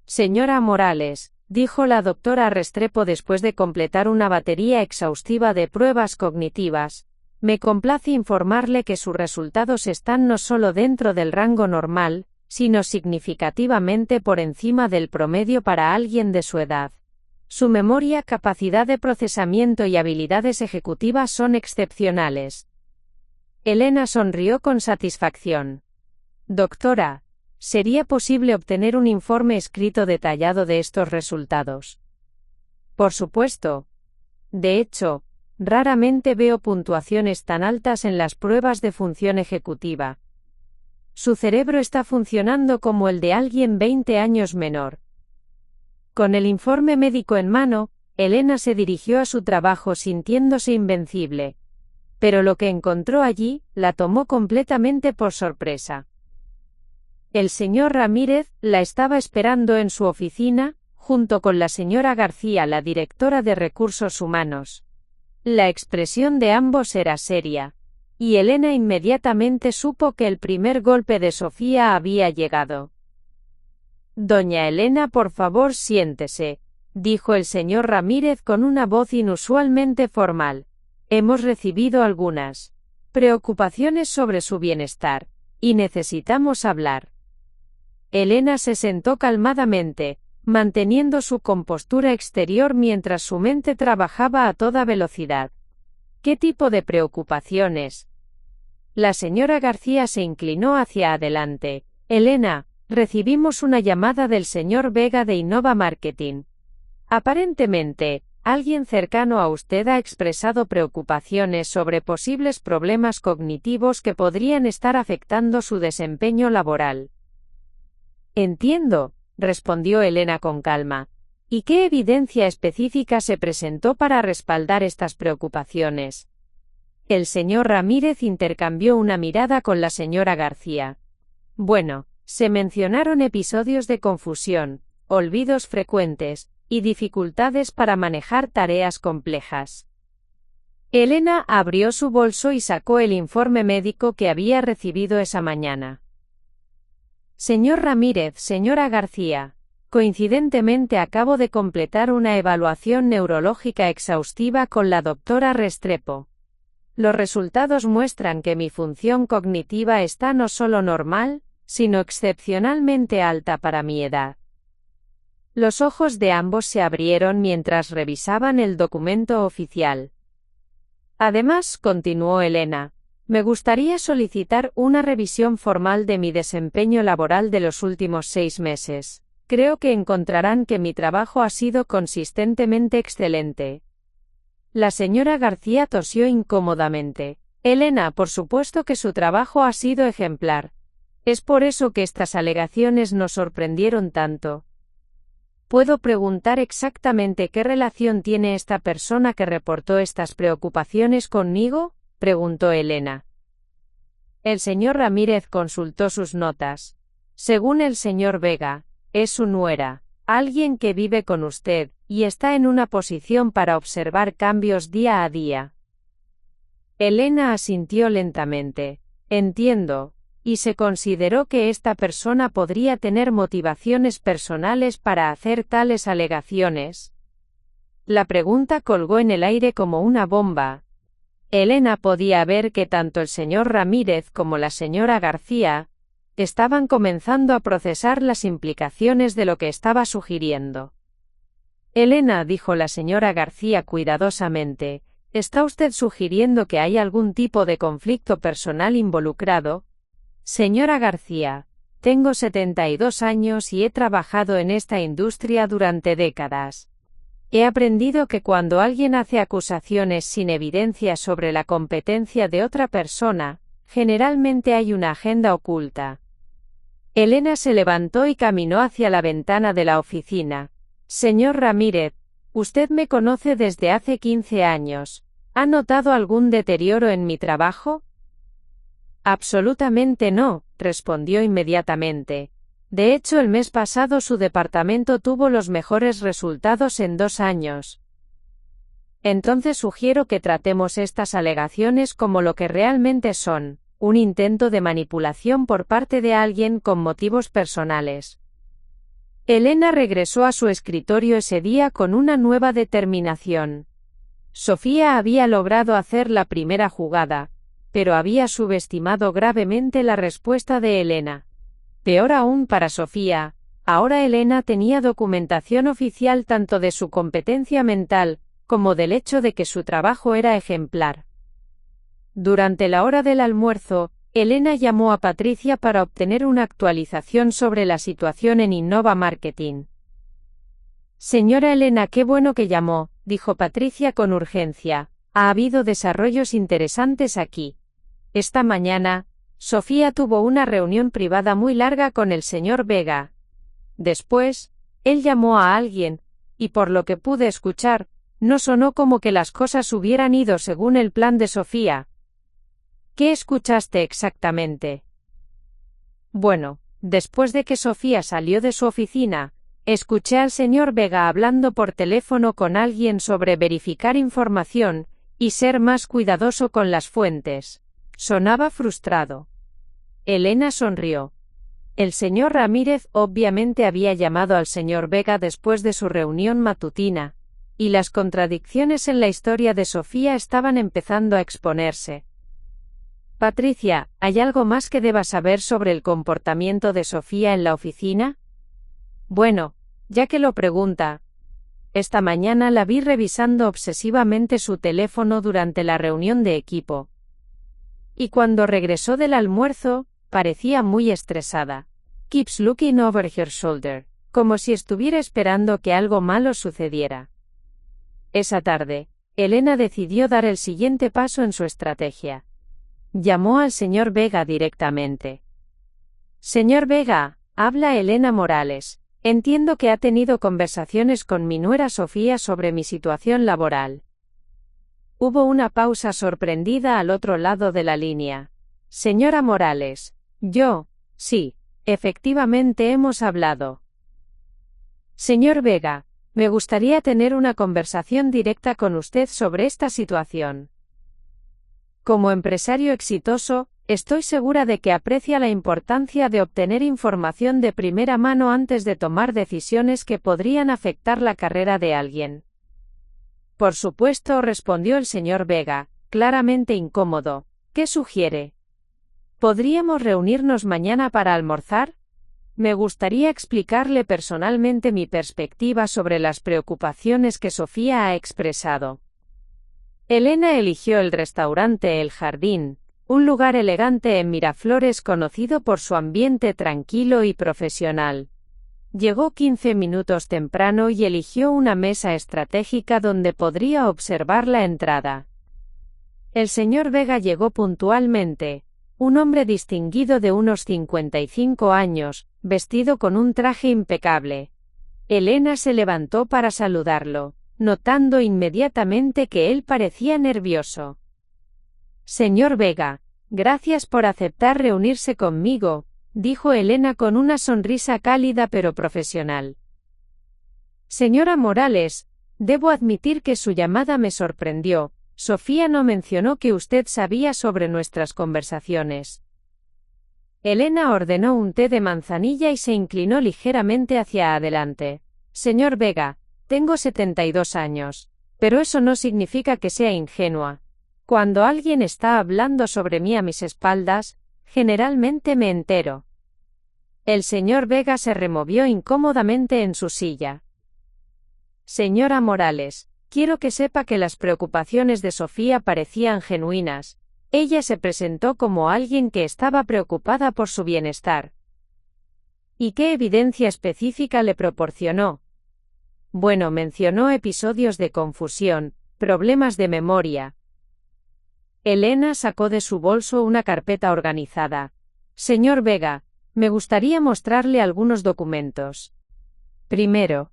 Señora Morales, dijo la doctora Restrepo después de completar una batería exhaustiva de pruebas cognitivas, me complace informarle que sus resultados están no solo dentro del rango normal, sino significativamente por encima del promedio para alguien de su edad. Su memoria, capacidad de procesamiento y habilidades ejecutivas son excepcionales. Elena sonrió con satisfacción. Doctora, ¿sería posible obtener un informe escrito detallado de estos resultados? Por supuesto. De hecho, raramente veo puntuaciones tan altas en las pruebas de función ejecutiva. Su cerebro está funcionando como el de alguien 20 años menor. Con el informe médico en mano, Elena se dirigió a su trabajo sintiéndose invencible. Pero lo que encontró allí, la tomó completamente por sorpresa. El señor Ramírez la estaba esperando en su oficina, junto con la señora García, la directora de Recursos Humanos. La expresión de ambos era seria, y Elena inmediatamente supo que el primer golpe de Sofía había llegado. Doña Elena, por favor, siéntese, dijo el señor Ramírez con una voz inusualmente formal. Hemos recibido algunas preocupaciones sobre su bienestar, y necesitamos hablar. Elena se sentó calmadamente, manteniendo su compostura exterior mientras su mente trabajaba a toda velocidad. ¿Qué tipo de preocupaciones? La señora García se inclinó hacia adelante. Elena, recibimos una llamada del señor Vega de Innova Marketing. Aparentemente, alguien cercano a usted ha expresado preocupaciones sobre posibles problemas cognitivos que podrían estar afectando su desempeño laboral. Entiendo, respondió Elena con calma. ¿Y qué evidencia específica se presentó para respaldar estas preocupaciones? El señor Ramírez intercambió una mirada con la señora García. Bueno, se mencionaron episodios de confusión, olvidos frecuentes, y dificultades para manejar tareas complejas. Elena abrió su bolso y sacó el informe médico que había recibido esa mañana. Señor Ramírez, señora García, coincidentemente acabo de completar una evaluación neurológica exhaustiva con la doctora Restrepo. Los resultados muestran que mi función cognitiva está no solo normal, sino excepcionalmente alta para mi edad. Los ojos de ambos se abrieron mientras revisaban el documento oficial. Además, continuó Elena, me gustaría solicitar una revisión formal de mi desempeño laboral de los últimos 6 meses. Creo que encontrarán que mi trabajo ha sido consistentemente excelente. La señora García tosió incómodamente. Elena, por supuesto que su trabajo ha sido ejemplar. Es por eso que estas alegaciones nos sorprendieron tanto. ¿Puedo preguntar exactamente qué relación tiene esta persona que reportó estas preocupaciones conmigo?, preguntó Elena. El señor Ramírez consultó sus notas. Según el señor Vega, es su nuera, alguien que vive con usted, y está en una posición para observar cambios día a día. Elena asintió lentamente. Entiendo. y se consideró que esta persona podría tener motivaciones personales para hacer tales alegaciones. La pregunta colgó en el aire como una bomba. Elena podía ver que tanto el señor Ramírez como la señora García estaban comenzando a procesar las implicaciones de lo que estaba sugiriendo. Elena, dijo la señora García cuidadosamente, ¿está usted sugiriendo que hay algún tipo de conflicto personal involucrado? Señora García, tengo 72 años y he trabajado en esta industria durante décadas. He aprendido que cuando alguien hace acusaciones sin evidencia sobre la competencia de otra persona, generalmente hay una agenda oculta. Elena se levantó y caminó hacia la ventana de la oficina. Señor Ramírez, usted me conoce desde hace 15 años. ¿Ha notado algún deterioro en mi trabajo? Absolutamente no, respondió inmediatamente. De hecho, el mes pasado su departamento tuvo los mejores resultados en 2 años. Entonces sugiero que tratemos estas alegaciones como lo que realmente son, un intento de manipulación por parte de alguien con motivos personales. Elena regresó a su escritorio ese día con una nueva determinación. Sofía había logrado hacer la primera jugada, pero había subestimado gravemente la respuesta de Elena. Peor aún para Sofía, ahora Elena tenía documentación oficial tanto de su competencia mental, como del hecho de que su trabajo era ejemplar. Durante la hora del almuerzo, Elena llamó a Patricia para obtener una actualización sobre la situación en Innova Marketing. Señora Elena, qué bueno que llamó, dijo Patricia con urgencia. Ha habido desarrollos interesantes aquí. Esta mañana, Sofía tuvo una reunión privada muy larga con el señor Vega. Después, él llamó a alguien, y por lo que pude escuchar, no sonó como que las cosas hubieran ido según el plan de Sofía. ¿Qué escuchaste exactamente? Bueno, después de que Sofía salió de su oficina, escuché al señor Vega hablando por teléfono con alguien sobre verificar información, y ser más cuidadoso con las fuentes. Sonaba frustrado. Elena sonrió. El señor Ramírez obviamente había llamado al señor Vega después de su reunión matutina, y las contradicciones en la historia de Sofía estaban empezando a exponerse. Patricia, ¿hay algo más que deba saber sobre el comportamiento de Sofía en la oficina? Bueno, ya que lo pregunta. Esta mañana la vi revisando obsesivamente su teléfono durante la reunión de equipo. Y cuando regresó del almuerzo, parecía muy estresada. Keeps looking over her shoulder, como si estuviera esperando que algo malo sucediera. Esa tarde, Elena decidió dar el siguiente paso en su estrategia. Llamó al señor Vega directamente. Señor Vega, habla Elena Morales. Entiendo que ha tenido conversaciones con mi nuera Sofía sobre mi situación laboral. Hubo una pausa sorprendida al otro lado de la línea. Señora Morales, sí, efectivamente hemos hablado. Señor Vega, me gustaría tener una conversación directa con usted sobre esta situación. Como empresario exitoso, estoy segura de que aprecia la importancia de obtener información de primera mano antes de tomar decisiones que podrían afectar la carrera de alguien. Por supuesto, respondió el señor Vega, claramente incómodo. ¿Qué sugiere? ¿Podríamos reunirnos mañana para almorzar? Me gustaría explicarle personalmente mi perspectiva sobre las preocupaciones que Sofía ha expresado. Elena eligió el restaurante El Jardín, un lugar elegante en Miraflores conocido por su ambiente tranquilo y profesional. Llegó 15 minutos temprano y eligió una mesa estratégica donde podría observar la entrada. El señor Vega llegó puntualmente, un hombre distinguido de unos 55 años, vestido con un traje impecable. Elena se levantó para saludarlo, notando inmediatamente que él parecía nervioso. Señor Vega, gracias por aceptar reunirse conmigo, dijo Elena con una sonrisa cálida pero profesional. Señora Morales, debo admitir que su llamada me sorprendió. Sofía no mencionó que usted sabía sobre nuestras conversaciones. Elena ordenó un té de manzanilla y se inclinó ligeramente hacia adelante. Señor Vega, tengo 72 años. Pero eso no significa que sea ingenua. Cuando alguien está hablando sobre mí a mis espaldas, generalmente me entero. El señor Vega se removió incómodamente en su silla. Señora Morales, quiero que sepa que las preocupaciones de Sofía parecían genuinas. Ella se presentó como alguien que estaba preocupada por su bienestar. ¿Y qué evidencia específica le proporcionó? Bueno, mencionó episodios de confusión, problemas de memoria. Elena sacó de su bolso una carpeta organizada. Señor Vega, me gustaría mostrarle algunos documentos. Primero,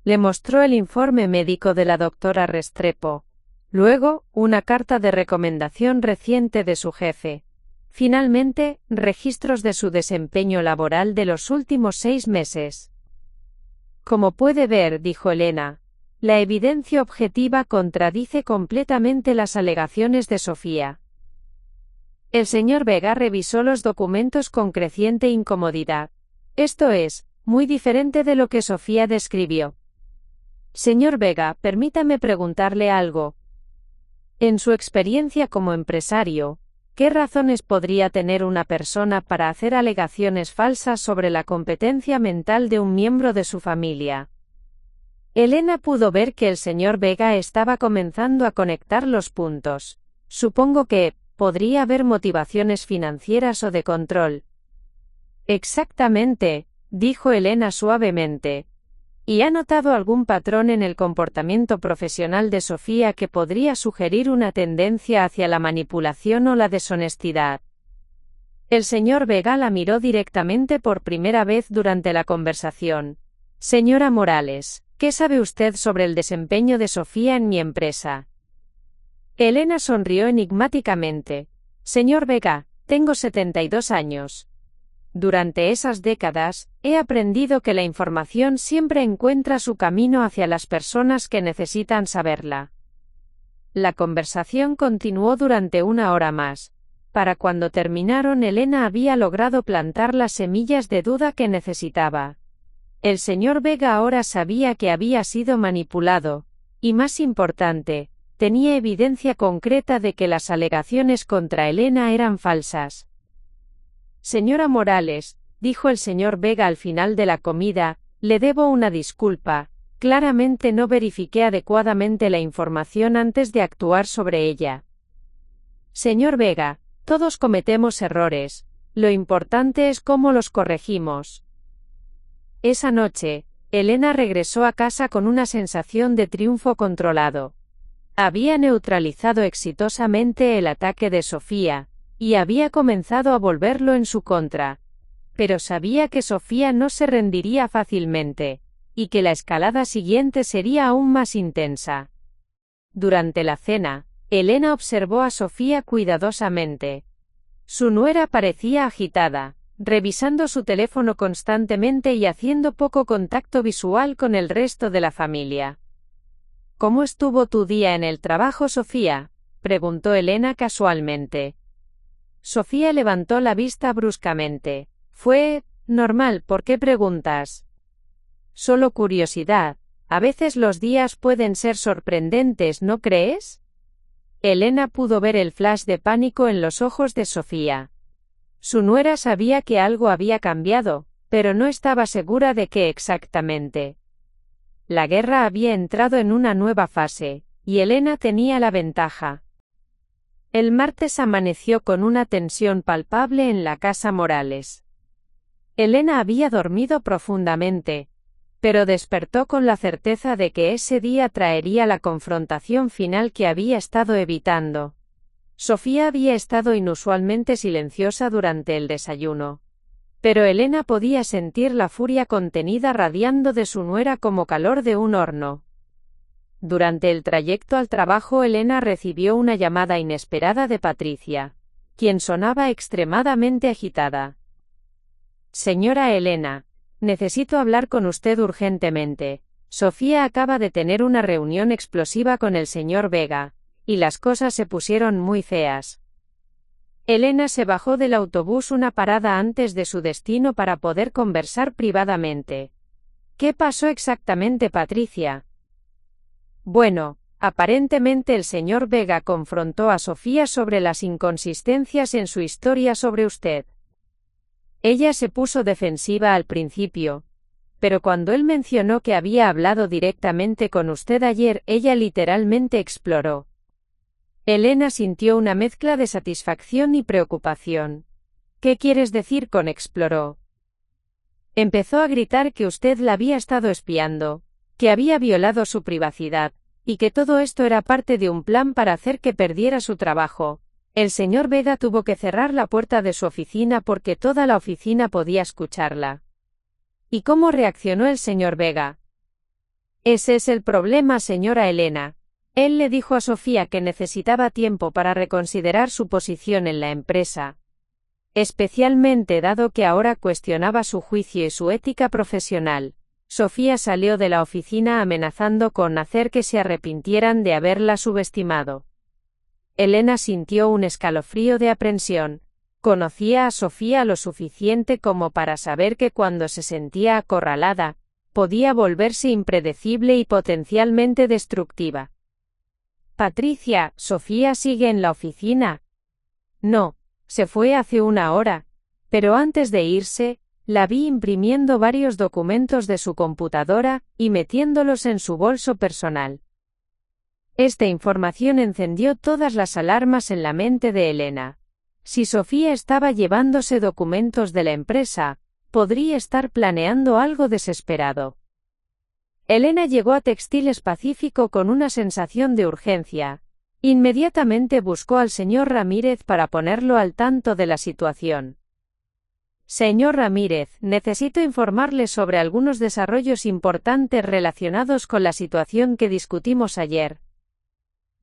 le mostró el informe médico de la doctora Restrepo. Luego, una carta de recomendación reciente de su jefe. Finalmente, registros de su desempeño laboral de los últimos 6 meses. Como puede ver, dijo Elena, la evidencia objetiva contradice completamente las alegaciones de Sofía. El señor Vega revisó los documentos con creciente incomodidad. Esto es, muy diferente de lo que Sofía describió. Señor Vega, permítame preguntarle algo. En su experiencia como empresario, ¿qué razones podría tener una persona para hacer alegaciones falsas sobre la competencia mental de un miembro de su familia? Elena pudo ver que el señor Vega estaba comenzando a conectar los puntos. Supongo que podría haber motivaciones financieras o de control. Exactamente, dijo Elena suavemente. ¿Y ha notado algún patrón en el comportamiento profesional de Sofía que podría sugerir una tendencia hacia la manipulación o la deshonestidad? El señor Vega la miró directamente por primera vez durante la conversación. Señora Morales, ¿qué sabe usted sobre el desempeño de Sofía en mi empresa? Elena sonrió enigmáticamente. Señor Vega, tengo 72 años. Durante esas décadas, he aprendido que la información siempre encuentra su camino hacia las personas que necesitan saberla. La conversación continuó durante 1 hora más. Para cuando terminaron, Elena había logrado plantar las semillas de duda que necesitaba. El señor Vega ahora sabía que había sido manipulado, y más importante, tenía evidencia concreta de que las alegaciones contra Elena eran falsas. Señora Morales, dijo el señor Vega al final de la comida, le debo una disculpa, claramente no verifiqué adecuadamente la información antes de actuar sobre ella. Señor Vega, todos cometemos errores, lo importante es cómo los corregimos. Esa noche, Elena regresó a casa con una sensación de triunfo controlado. Había neutralizado exitosamente el ataque de Sofía, y había comenzado a volverlo en su contra. Pero sabía que Sofía no se rendiría fácilmente, y que la escalada siguiente sería aún más intensa. Durante la cena, Elena observó a Sofía cuidadosamente. Su nuera parecía agitada, revisando su teléfono constantemente y haciendo poco contacto visual con el resto de la familia. ¿Cómo estuvo tu día en el trabajo, Sofía?, preguntó Elena casualmente. Sofía levantó la vista bruscamente. Fue normal, ¿por qué preguntas? Solo curiosidad, a veces los días pueden ser sorprendentes, ¿no crees? Elena pudo ver el flash de pánico en los ojos de Sofía. Su nuera sabía que algo había cambiado, pero no estaba segura de qué exactamente. La guerra había entrado en una nueva fase, y Elena tenía la ventaja. El martes amaneció con una tensión palpable en la casa Morales. Elena había dormido profundamente, pero despertó con la certeza de que ese día traería la confrontación final que había estado evitando. Sofía había estado inusualmente silenciosa durante el desayuno. Pero Elena podía sentir la furia contenida radiando de su nuera como calor de un horno. Durante el trayecto al trabajo, Elena recibió una llamada inesperada de Patricia, quien sonaba extremadamente agitada. Señora Elena, necesito hablar con usted urgentemente. Sofía acaba de tener una reunión explosiva con el señor Vega, y las cosas se pusieron muy feas. Elena se bajó del autobús una parada antes de su destino para poder conversar privadamente. ¿Qué pasó exactamente, Patricia? Bueno, aparentemente el señor Vega confrontó a Sofía sobre las inconsistencias en su historia sobre usted. Ella se puso defensiva al principio, pero cuando él mencionó que había hablado directamente con usted ayer, ella literalmente exploró. Elena sintió una mezcla de satisfacción y preocupación. ¿Qué quieres decir con exploró? Empezó a gritar que usted la había estado espiando, que había violado su privacidad, y que todo esto era parte de un plan para hacer que perdiera su trabajo. El señor Vega tuvo que cerrar la puerta de su oficina porque toda la oficina podía escucharla. ¿Y cómo reaccionó el señor Vega? Ese es el problema, señora Elena. Él le dijo a Sofía que necesitaba tiempo para reconsiderar su posición en la empresa, especialmente dado que ahora cuestionaba su juicio y su ética profesional. Sofía salió de la oficina amenazando con hacer que se arrepintieran de haberla subestimado. Elena sintió un escalofrío de aprensión. Conocía a Sofía lo suficiente como para saber que cuando se sentía acorralada, podía volverse impredecible y potencialmente destructiva. Patricia, ¿Sofía sigue en la oficina? No, se fue hace una hora, pero antes de irse, la vi imprimiendo varios documentos de su computadora y metiéndolos en su bolso personal. Esta información encendió todas las alarmas en la mente de Elena. Si Sofía estaba llevándose documentos de la empresa, podría estar planeando algo desesperado. Elena llegó a Textiles Pacífico con una sensación de urgencia. Inmediatamente buscó al señor Ramírez para ponerlo al tanto de la situación. Señor Ramírez, necesito informarle sobre algunos desarrollos importantes relacionados con la situación que discutimos ayer.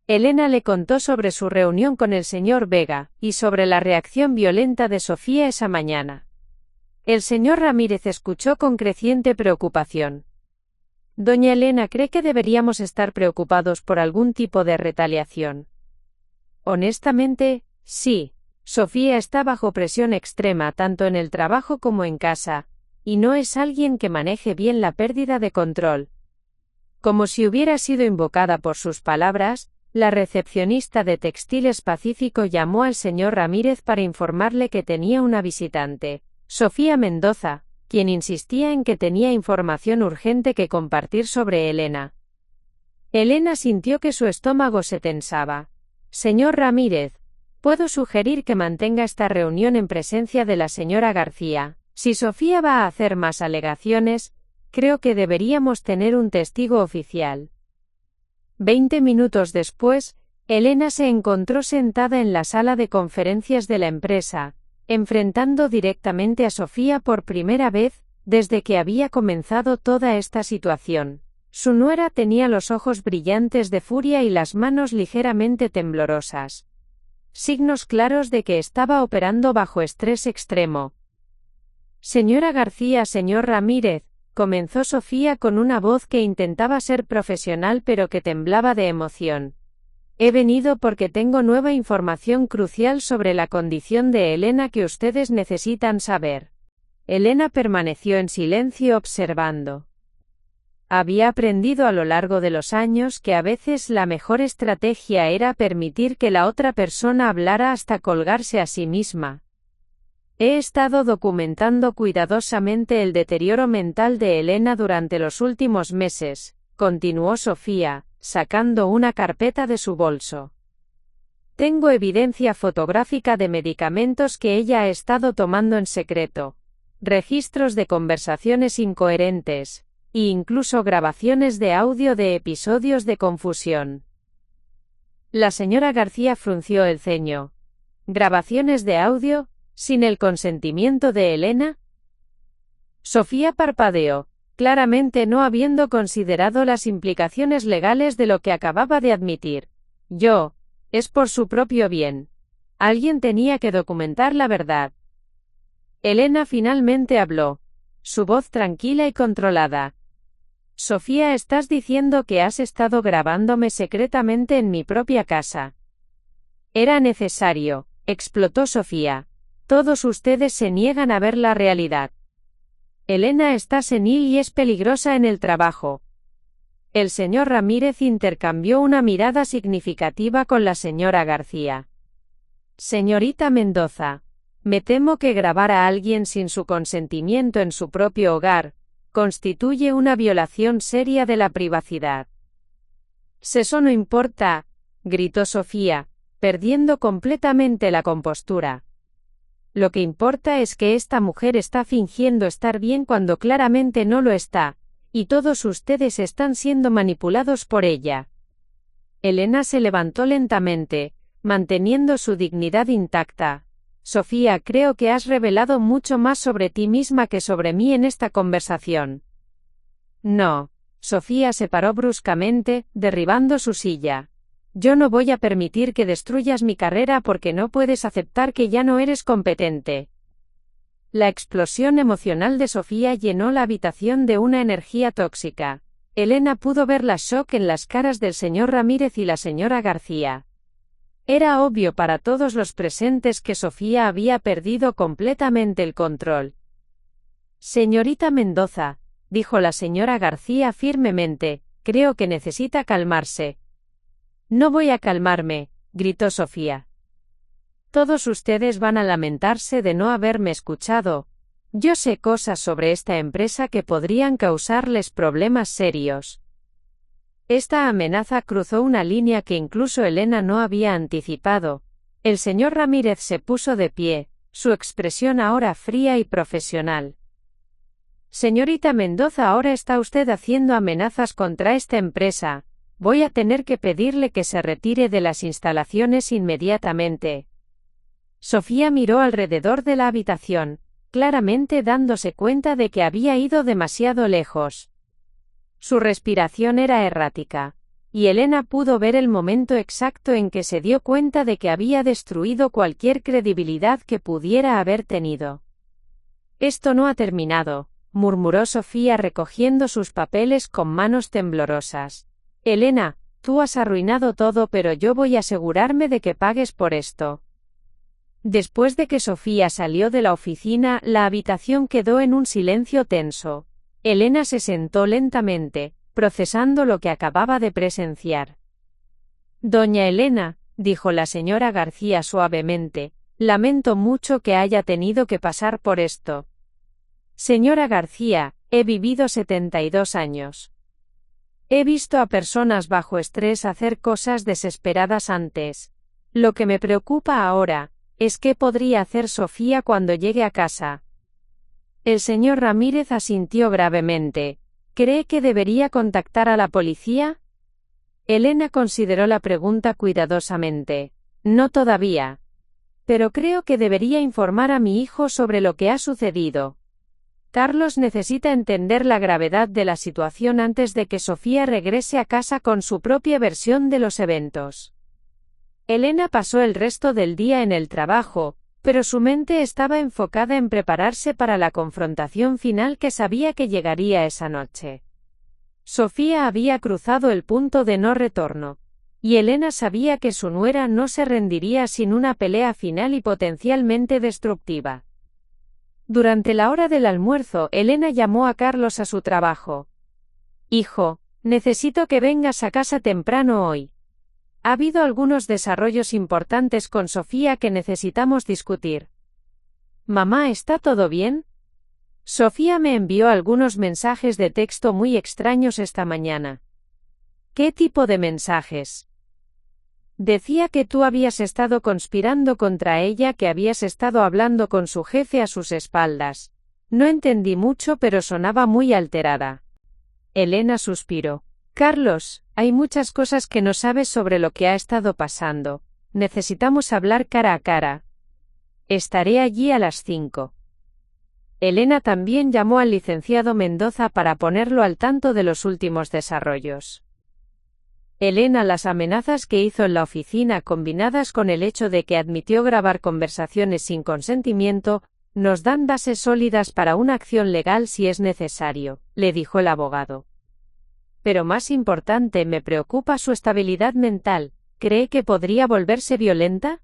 Elena le contó sobre su reunión con el señor Vega, y sobre la reacción violenta de Sofía esa mañana. El señor Ramírez escuchó con creciente preocupación. Doña Elena cree que deberíamos estar preocupados por algún tipo de retaliación. Honestamente, sí. Sofía está bajo presión extrema tanto en el trabajo como en casa, y no es alguien que maneje bien la pérdida de control. Como si hubiera sido invocada por sus palabras, la recepcionista de Textiles Pacífico llamó al señor Ramírez para informarle que tenía una visitante, Sofía Mendoza, quien insistía en que tenía información urgente que compartir sobre Elena. Elena sintió que su estómago se tensaba. Señor Ramírez, puedo sugerir que mantenga esta reunión en presencia de la señora García. Si Sofía va a hacer más alegaciones, creo que deberíamos tener un testigo oficial. 20 minutos después, Elena se encontró sentada en la sala de conferencias de la empresa, enfrentando directamente a Sofía por primera vez, desde que había comenzado toda esta situación. Su nuera tenía los ojos brillantes de furia y las manos ligeramente temblorosas. Signos claros de que estaba operando bajo estrés extremo. Señora García, señor Ramírez, comenzó Sofía con una voz que intentaba ser profesional pero que temblaba de emoción. He venido porque tengo nueva información crucial sobre la condición de Elena que ustedes necesitan saber. Elena permaneció en silencio observando. Había aprendido a lo largo de los años que a veces la mejor estrategia era permitir que la otra persona hablara hasta colgarse a sí misma. He estado documentando cuidadosamente el deterioro mental de Elena durante los últimos meses, continuó Sofía, sacando una carpeta de su bolso. Tengo evidencia fotográfica de medicamentos que ella ha estado tomando en secreto, registros de conversaciones incoherentes, e incluso grabaciones de audio de episodios de confusión. La señora García frunció el ceño. ¿Grabaciones de audio, sin el consentimiento de Elena? Sofía parpadeó, claramente no habiendo considerado las implicaciones legales de lo que acababa de admitir. Es por su propio bien. Alguien tenía que documentar la verdad. Elena finalmente habló, su voz tranquila y controlada. Sofía, estás diciendo que has estado grabándome secretamente en mi propia casa. Era necesario, explotó Sofía. Todos ustedes se niegan a ver la realidad. Elena está senil y es peligrosa en el trabajo. El señor Ramírez intercambió una mirada significativa con la señora García. Señorita Mendoza, me temo que grabar a alguien sin su consentimiento en su propio hogar constituye una violación seria de la privacidad. Eso no importa, gritó Sofía, perdiendo completamente la compostura. Lo que importa es que esta mujer está fingiendo estar bien cuando claramente no lo está, y todos ustedes están siendo manipulados por ella. Elena se levantó lentamente, manteniendo su dignidad intacta. Sofía, creo que has revelado mucho más sobre ti misma que sobre mí en esta conversación. No. Sofía se paró bruscamente, derribando su silla. Yo no voy a permitir que destruyas mi carrera porque no puedes aceptar que ya no eres competente. La explosión emocional de Sofía llenó la habitación de una energía tóxica. Elena pudo ver la shock en las caras del señor Ramírez y la señora García. Era obvio para todos los presentes que Sofía había perdido completamente el control. Señorita Mendoza, dijo la señora García firmemente, creo que necesita calmarse. No voy a calmarme, gritó Sofía. Todos ustedes van a lamentarse de no haberme escuchado. Yo sé cosas sobre esta empresa que podrían causarles problemas serios. Esta amenaza cruzó una línea que incluso Elena no había anticipado. El señor Ramírez se puso de pie, su expresión ahora fría y profesional. Señorita Mendoza, ahora está usted haciendo amenazas contra esta empresa. Voy a tener que pedirle que se retire de las instalaciones inmediatamente. Sofía miró alrededor de la habitación, claramente dándose cuenta de que había ido demasiado lejos. Su respiración era errática, y Elena pudo ver el momento exacto en que se dio cuenta de que había destruido cualquier credibilidad que pudiera haber tenido. Esto no ha terminado, murmuró Sofía recogiendo sus papeles con manos temblorosas. Elena, tú has arruinado todo, pero yo voy a asegurarme de que pagues por esto. Después de que Sofía salió de la oficina, la habitación quedó en un silencio tenso. Elena se sentó lentamente, procesando lo que acababa de presenciar. Doña Elena, dijo la señora García suavemente, lamento mucho que haya tenido que pasar por esto. Señora García, he vivido 72 años. He visto a personas bajo estrés hacer cosas desesperadas antes. Lo que me preocupa ahora es qué podría hacer Sofía cuando llegue a casa. El señor Ramírez asintió gravemente. ¿Cree que debería contactar a la policía? Elena consideró la pregunta cuidadosamente. No todavía. Pero creo que debería informar a mi hijo sobre lo que ha sucedido. Carlos necesita entender la gravedad de la situación antes de que Sofía regrese a casa con su propia versión de los eventos. Elena pasó el resto del día en el trabajo, pero su mente estaba enfocada en prepararse para la confrontación final que sabía que llegaría esa noche. Sofía había cruzado el punto de no retorno, y Elena sabía que su nuera no se rendiría sin una pelea final y potencialmente destructiva. Durante la hora del almuerzo, Elena llamó a Carlos a su trabajo. Hijo, necesito que vengas a casa temprano hoy. Ha habido algunos desarrollos importantes con Sofía que necesitamos discutir. Mamá, ¿está todo bien? Sofía me envió algunos mensajes de texto muy extraños esta mañana. ¿Qué tipo de mensajes? Decía que tú habías estado conspirando contra ella, que habías estado hablando con su jefe a sus espaldas. No entendí mucho, pero sonaba muy alterada. Elena suspiró. Carlos, hay muchas cosas que no sabes sobre lo que ha estado pasando. Necesitamos hablar cara a cara. Estaré allí a las 5. Elena también llamó al licenciado Mendoza para ponerlo al tanto de los últimos desarrollos. Elena, las amenazas que hizo en la oficina combinadas con el hecho de que admitió grabar conversaciones sin consentimiento, nos dan bases sólidas para una acción legal si es necesario, le dijo el abogado. Pero más importante, me preocupa su estabilidad mental. ¿Cree que podría volverse violenta?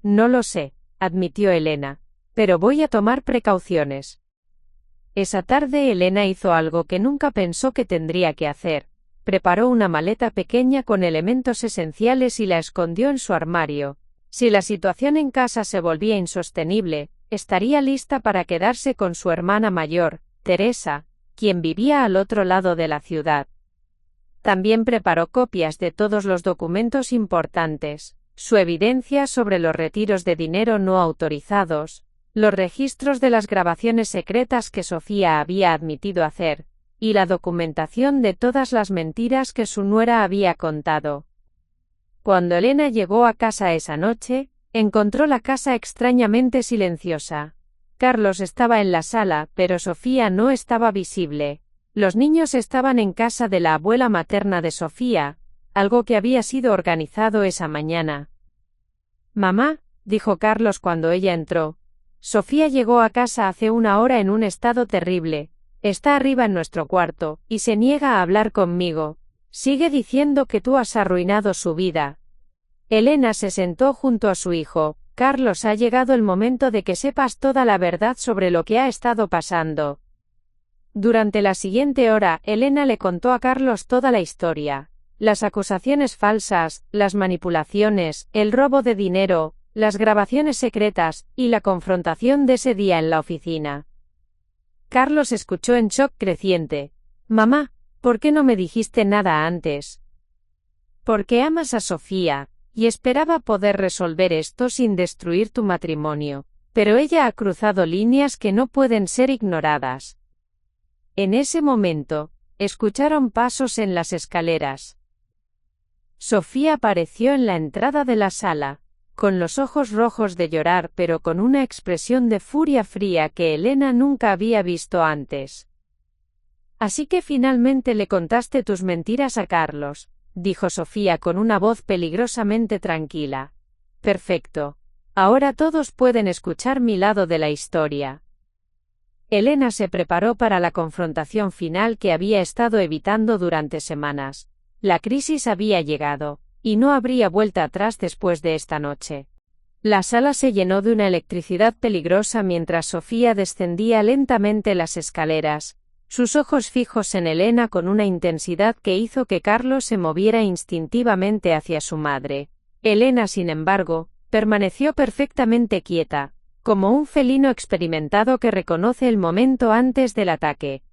No lo sé, admitió Elena, pero voy a tomar precauciones. Esa tarde Elena hizo algo que nunca pensó que tendría que hacer. Preparó una maleta pequeña con elementos esenciales y la escondió en su armario. Si la situación en casa se volvía insostenible, estaría lista para quedarse con su hermana mayor, Teresa, quien vivía al otro lado de la ciudad. También preparó copias de todos los documentos importantes, su evidencia sobre los retiros de dinero no autorizados, los registros de las grabaciones secretas que Sofía había admitido hacer, y la documentación de todas las mentiras que su nuera había contado. Cuando Elena llegó a casa esa noche, encontró la casa extrañamente silenciosa. Carlos estaba en la sala, pero Sofía no estaba visible. Los niños estaban en casa de la abuela materna de Sofía, algo que había sido organizado esa mañana. «Mamá», dijo Carlos cuando ella entró, «Sofía llegó a casa hace una hora en un estado terrible. Está arriba en nuestro cuarto, y se niega a hablar conmigo. Sigue diciendo que tú has arruinado su vida». Elena se sentó junto a su hijo. «Carlos, ha llegado el momento de que sepas toda la verdad sobre lo que ha estado pasando». Durante la siguiente hora, Elena le contó a Carlos toda la historia. Las acusaciones falsas, las manipulaciones, el robo de dinero, las grabaciones secretas, y la confrontación de ese día en la oficina. Carlos escuchó en shock creciente. «Mamá, ¿por qué no me dijiste nada antes?» «Porque amas a Sofía, y esperaba poder resolver esto sin destruir tu matrimonio, pero ella ha cruzado líneas que no pueden ser ignoradas». En ese momento, escucharon pasos en las escaleras. Sofía apareció en la entrada de la sala, con los ojos rojos de llorar pero con una expresión de furia fría que Elena nunca había visto antes. «Así que finalmente le contaste tus mentiras a Carlos», dijo Sofía con una voz peligrosamente tranquila. «Perfecto. Ahora todos pueden escuchar mi lado de la historia». Elena se preparó para la confrontación final que había estado evitando durante semanas. La crisis había llegado, y no habría vuelta atrás después de esta noche. La sala se llenó de una electricidad peligrosa mientras Sofía descendía lentamente las escaleras, sus ojos fijos en Elena con una intensidad que hizo que Carlos se moviera instintivamente hacia su madre. Elena, sin embargo, permaneció perfectamente quieta, como un felino experimentado que reconoce el momento antes del ataque.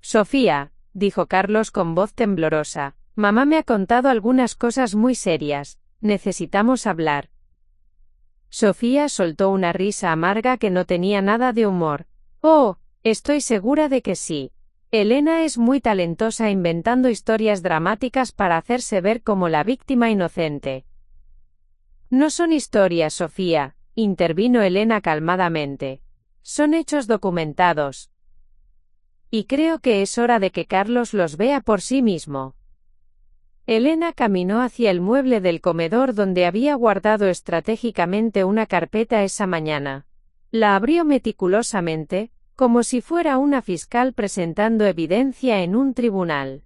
«Sofía», dijo Carlos con voz temblorosa, «mamá me ha contado algunas cosas muy serias, necesitamos hablar». Sofía soltó una risa amarga que no tenía nada de humor. «Oh, estoy segura de que sí. Elena es muy talentosa inventando historias dramáticas para hacerse ver como la víctima inocente». «No son historias, Sofía», intervino Elena calmadamente. «Son hechos documentados. Y creo que es hora de que Carlos los vea por sí mismo». Elena caminó hacia el mueble del comedor donde había guardado estratégicamente una carpeta esa mañana. La abrió meticulosamente, como si fuera una fiscal presentando evidencia en un tribunal.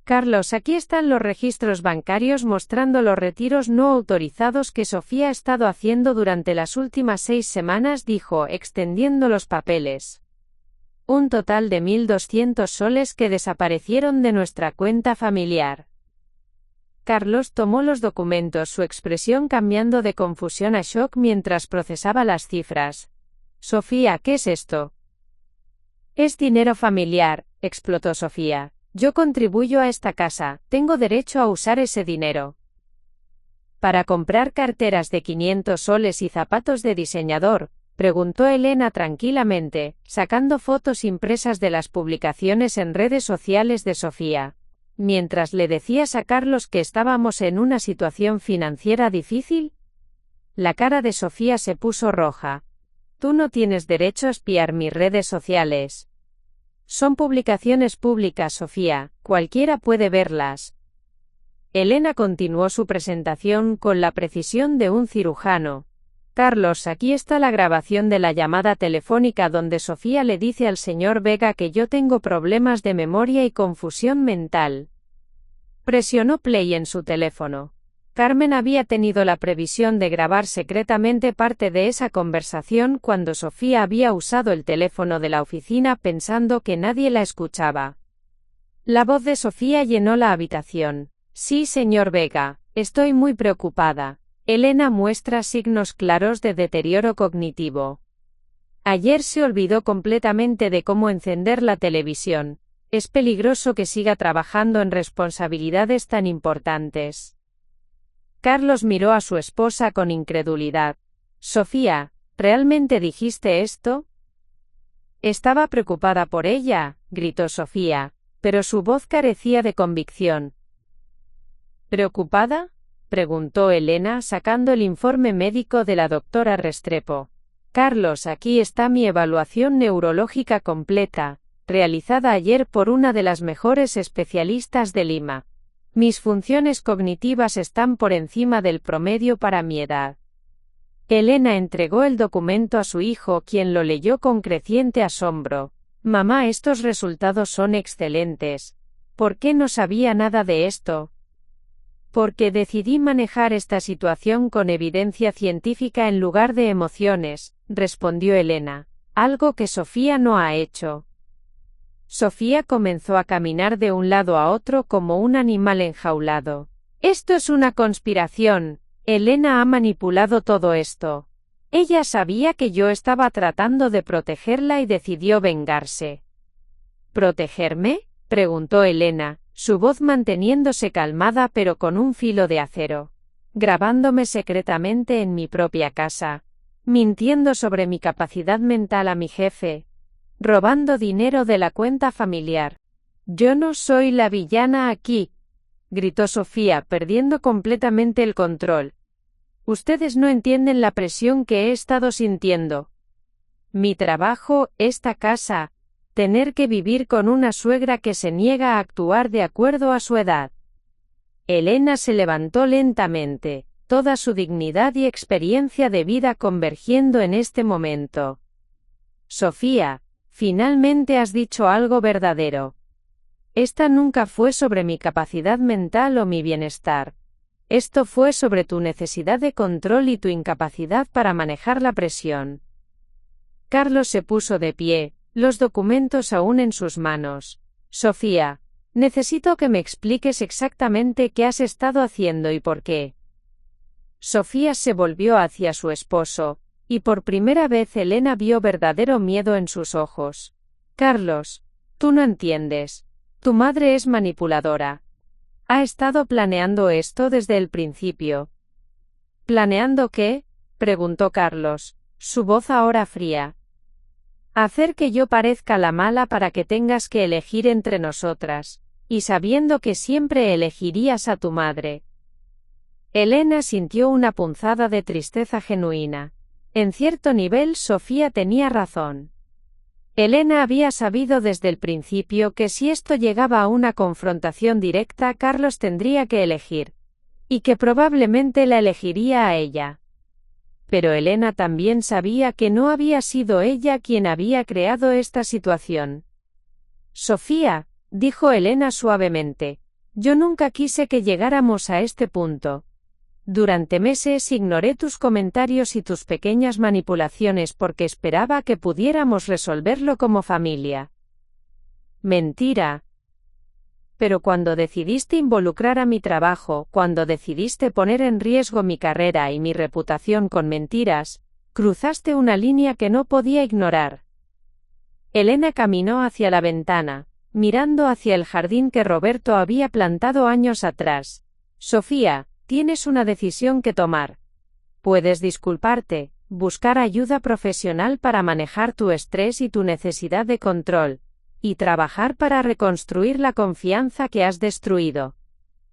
«Carlos, aquí están los registros bancarios mostrando los retiros no autorizados que Sofía ha estado haciendo durante las últimas 6 semanas», dijo, extendiendo los papeles. «Un total de 1.200 soles que desaparecieron de nuestra cuenta familiar». Carlos tomó los documentos, su expresión cambiando de confusión a shock mientras procesaba las cifras. «Sofía, ¿qué es esto?» «Es dinero familiar», explotó Sofía. «Yo contribuyo a esta casa, tengo derecho a usar ese dinero». «¿Para comprar carteras de 500 soles y zapatos de diseñador?», preguntó Elena tranquilamente, sacando fotos impresas de las publicaciones en redes sociales de Sofía. «¿Mientras le decías a Carlos que estábamos en una situación financiera difícil?». La cara de Sofía se puso roja. «Tú no tienes derecho a espiar mis redes sociales». «Son publicaciones públicas, Sofía, cualquiera puede verlas». Elena continuó su presentación con la precisión de un cirujano. «Carlos, aquí está la grabación de la llamada telefónica donde Sofía le dice al señor Vega que yo tengo problemas de memoria y confusión mental». Presionó play en su teléfono. Carmen había tenido la previsión de grabar secretamente parte de esa conversación cuando Sofía había usado el teléfono de la oficina pensando que nadie la escuchaba. La voz de Sofía llenó la habitación. Sí, señor Vega, estoy muy preocupada. Elena muestra signos claros de deterioro cognitivo. Ayer se olvidó completamente de cómo encender la televisión. Es peligroso que siga trabajando en responsabilidades tan importantes. Carlos miró a su esposa con incredulidad. Sofía, ¿realmente dijiste esto? Estaba preocupada por ella, gritó Sofía, pero su voz carecía de convicción. ¿Preocupada?, preguntó Elena sacando el informe médico de la doctora Restrepo. Carlos, aquí está mi evaluación neurológica completa, realizada ayer por una de las mejores especialistas de Lima. Mis funciones cognitivas están por encima del promedio para mi edad. Elena entregó el documento a su hijo, quien lo leyó con creciente asombro. Mamá, estos resultados son excelentes. ¿Por qué no sabía nada de esto? Porque decidí manejar esta situación con evidencia científica en lugar de emociones, respondió Elena, algo que Sofía no ha hecho. Sofía comenzó a caminar de un lado a otro como un animal enjaulado. Esto es una conspiración. Elena ha manipulado todo esto. Ella sabía que yo estaba tratando de protegerla y decidió vengarse. ¿Protegerme?, preguntó Elena, su voz manteniéndose calmada pero con un filo de acero. Grabándome secretamente en mi propia casa. Mintiendo sobre mi capacidad mental a mi jefe. Robando dinero de la cuenta familiar. Yo no soy la villana aquí, gritó Sofía, perdiendo completamente el control. Ustedes no entienden la presión que he estado sintiendo. Mi trabajo, esta casa, tener que vivir con una suegra que se niega a actuar de acuerdo a su edad. Elena se levantó lentamente, toda su dignidad y experiencia de vida convergiendo en este momento. Sofía, finalmente has dicho algo verdadero. Esta nunca fue sobre mi capacidad mental o mi bienestar. Esto fue sobre tu necesidad de control y tu incapacidad para manejar la presión. Carlos se puso de pie, los documentos aún en sus manos. Sofía, necesito que me expliques exactamente qué has estado haciendo y por qué. Sofía se volvió hacia su esposo, y por primera vez Elena vio verdadero miedo en sus ojos. Carlos, tú no entiendes. Tu madre es manipuladora. Ha estado planeando esto desde el principio. ¿Planeando qué?, preguntó Carlos, su voz ahora fría. Hacer que yo parezca la mala para que tengas que elegir entre nosotras, y sabiendo que siempre elegirías a tu madre. Elena sintió una punzada de tristeza genuina. En cierto nivel Sofía tenía razón. Elena había sabido desde el principio que si esto llegaba a una confrontación directa, Carlos tendría que elegir, y que probablemente la elegiría a ella. Pero Elena también sabía que no había sido ella quien había creado esta situación. Sofía, dijo Elena suavemente, yo nunca quise que llegáramos a este punto. Durante meses ignoré tus comentarios y tus pequeñas manipulaciones porque esperaba que pudiéramos resolverlo como familia. Mentira. Pero cuando decidiste involucrar a mi trabajo, cuando decidiste poner en riesgo mi carrera y mi reputación con mentiras, cruzaste una línea que no podía ignorar. Elena caminó hacia la ventana, mirando hacia el jardín que Roberto había plantado años atrás. Sofía, tienes una decisión que tomar. Puedes disculparte, buscar ayuda profesional para manejar tu estrés y tu necesidad de control, y trabajar para reconstruir la confianza que has destruido.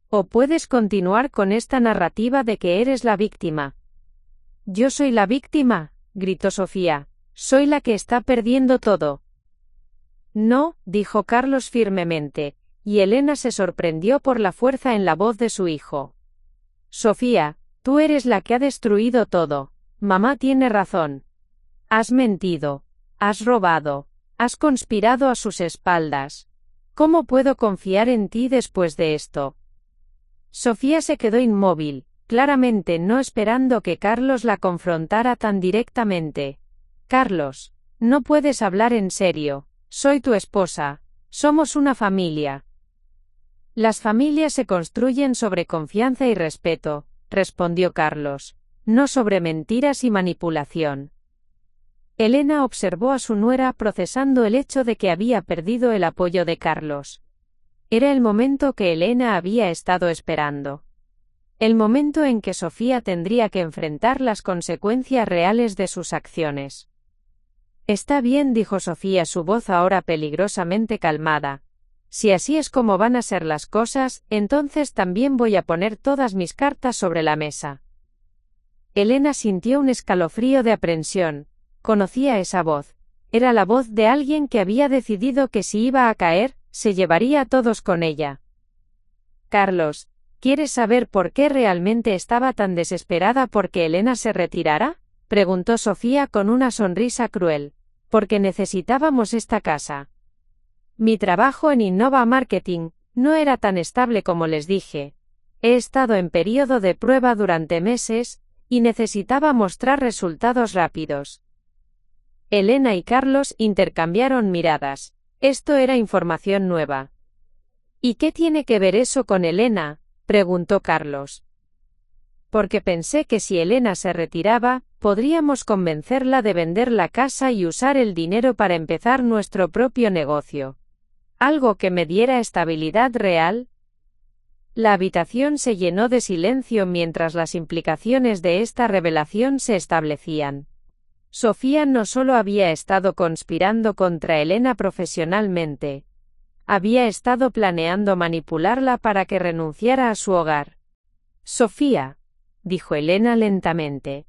O puedes continuar con esta narrativa de que eres la víctima. Yo soy la víctima, gritó Sofía, soy la que está perdiendo todo. No, dijo Carlos firmemente, y Elena se sorprendió por la fuerza en la voz de su hijo. Sofía, tú eres la que ha destruido todo. Mamá tiene razón. Has mentido. Has robado. Has conspirado a sus espaldas. ¿Cómo puedo confiar en ti después de esto? Sofía se quedó inmóvil, claramente no esperando que Carlos la confrontara tan directamente. Carlos, no puedes hablar en serio. Soy tu esposa. Somos una familia. Las familias se construyen sobre confianza y respeto, respondió Carlos, no sobre mentiras y manipulación. Elena observó a su nuera procesando el hecho de que había perdido el apoyo de Carlos. Era el momento que Elena había estado esperando. El momento en que Sofía tendría que enfrentar las consecuencias reales de sus acciones. Está bien, dijo Sofía, su voz ahora peligrosamente calmada. Si así es como van a ser las cosas, entonces también voy a poner todas mis cartas sobre la mesa. Elena sintió un escalofrío de aprensión. Conocía esa voz. Era la voz de alguien que había decidido que si iba a caer, se llevaría a todos con ella. Carlos, ¿quieres saber por qué realmente estaba tan desesperada porque Elena se retirara? Preguntó Sofía con una sonrisa cruel. Porque necesitábamos esta casa. Mi trabajo en Innova Marketing no era tan estable como les dije. He estado en periodo de prueba durante meses, y necesitaba mostrar resultados rápidos. Elena y Carlos intercambiaron miradas. Esto era información nueva. ¿Y qué tiene que ver eso con Elena?, preguntó Carlos. Porque pensé que si Elena se retiraba, podríamos convencerla de vender la casa y usar el dinero para empezar nuestro propio negocio. Algo que me diera estabilidad real. La habitación se llenó de silencio mientras las implicaciones de esta revelación se establecían. Sofía no solo había estado conspirando contra Elena profesionalmente. Había estado planeando manipularla para que renunciara a su hogar. Sofía, dijo Elena lentamente.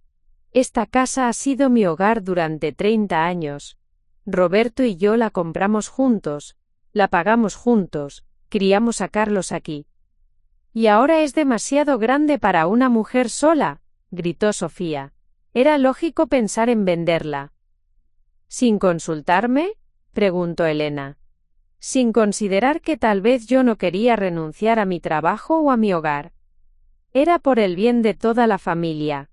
Esta casa ha sido mi hogar durante 30 años. Roberto y yo la compramos juntos, la pagamos juntos, criamos a Carlos aquí. Y ahora es demasiado grande para una mujer sola, gritó Sofía. Era lógico pensar en venderla. ¿Sin consultarme?, preguntó Elena. Sin considerar que tal vez yo no quería renunciar a mi trabajo o a mi hogar. Era por el bien de toda la familia.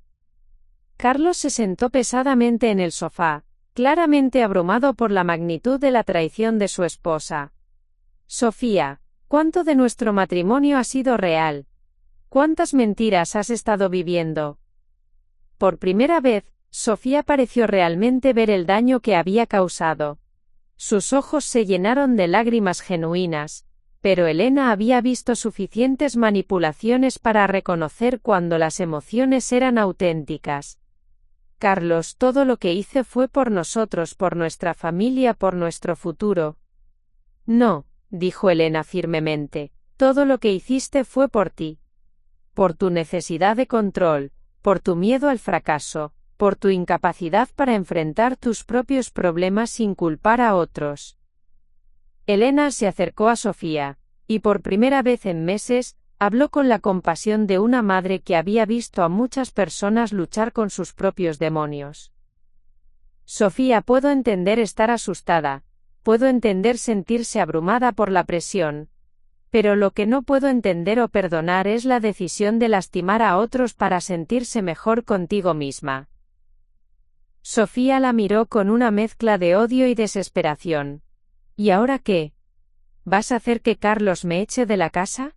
Carlos se sentó pesadamente en el sofá, claramente abrumado por la magnitud de la traición de su esposa. Sofía, ¿cuánto de nuestro matrimonio ha sido real? ¿Cuántas mentiras has estado viviendo? Por primera vez, Sofía pareció realmente ver el daño que había causado. Sus ojos se llenaron de lágrimas genuinas, pero Elena había visto suficientes manipulaciones para reconocer cuando las emociones eran auténticas. Carlos, todo lo que hice fue por nosotros, por nuestra familia, por nuestro futuro. No, dijo Elena firmemente, todo lo que hiciste fue por ti. Por tu necesidad de control, por tu miedo al fracaso, por tu incapacidad para enfrentar tus propios problemas sin culpar a otros. Elena se acercó a Sofía, y por primera vez en meses, habló con la compasión de una madre que había visto a muchas personas luchar con sus propios demonios. Sofía, puedo entender estar asustada, puedo entender sentirse abrumada por la presión, pero lo que no puedo entender o perdonar es la decisión de lastimar a otros para sentirse mejor contigo misma. Sofía la miró con una mezcla de odio y desesperación. ¿Y ahora qué? ¿Vas a hacer que Carlos me eche de la casa?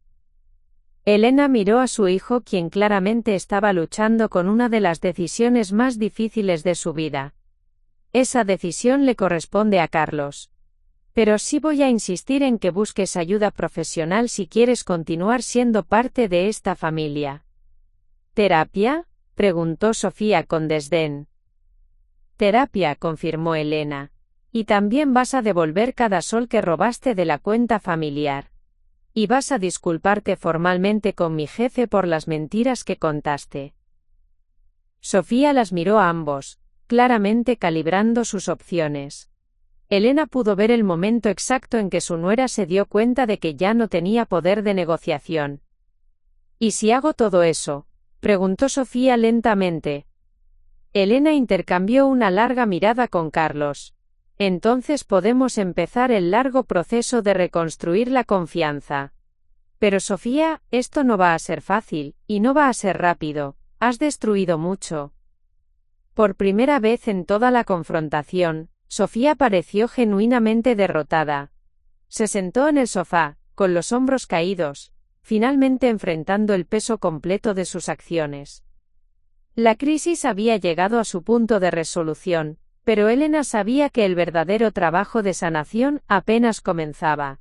Elena miró a su hijo, quien claramente estaba luchando con una de las decisiones más difíciles de su vida. Esa decisión le corresponde a Carlos. Pero sí voy a insistir en que busques ayuda profesional si quieres continuar siendo parte de esta familia. ¿Terapia?, preguntó Sofía con desdén. Terapia, confirmó Elena. Y también vas a devolver cada sol que robaste de la cuenta familiar. Y vas a disculparte formalmente con mi jefe por las mentiras que contaste. Sofía las miró a ambos, claramente calibrando sus opciones. Elena pudo ver el momento exacto en que su nuera se dio cuenta de que ya no tenía poder de negociación. ¿Y si hago todo eso?, preguntó Sofía lentamente. Elena intercambió una larga mirada con Carlos. Entonces podemos empezar el largo proceso de reconstruir la confianza. Pero Sofía, esto no va a ser fácil, y no va a ser rápido, has destruido mucho. Por primera vez en toda la confrontación, Sofía pareció genuinamente derrotada. Se sentó en el sofá, con los hombros caídos, finalmente enfrentando el peso completo de sus acciones. La crisis había llegado a su punto de resolución, pero Elena sabía que el verdadero trabajo de sanación apenas comenzaba.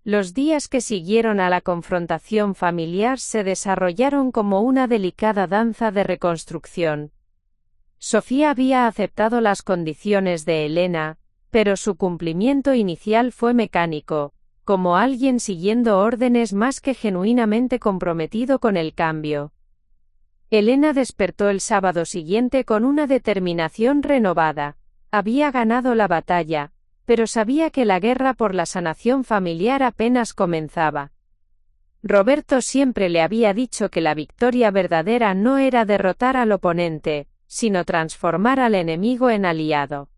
Los días que siguieron a la confrontación familiar se desarrollaron como una delicada danza de reconstrucción. Sofía había aceptado las condiciones de Elena, pero su cumplimiento inicial fue mecánico, como alguien siguiendo órdenes más que genuinamente comprometido con el cambio. Elena despertó el sábado siguiente con una determinación renovada. Había ganado la batalla, pero sabía que la guerra por la sanación familiar apenas comenzaba. Roberto siempre le había dicho que la victoria verdadera no era derrotar al oponente, sino transformar al enemigo en aliado.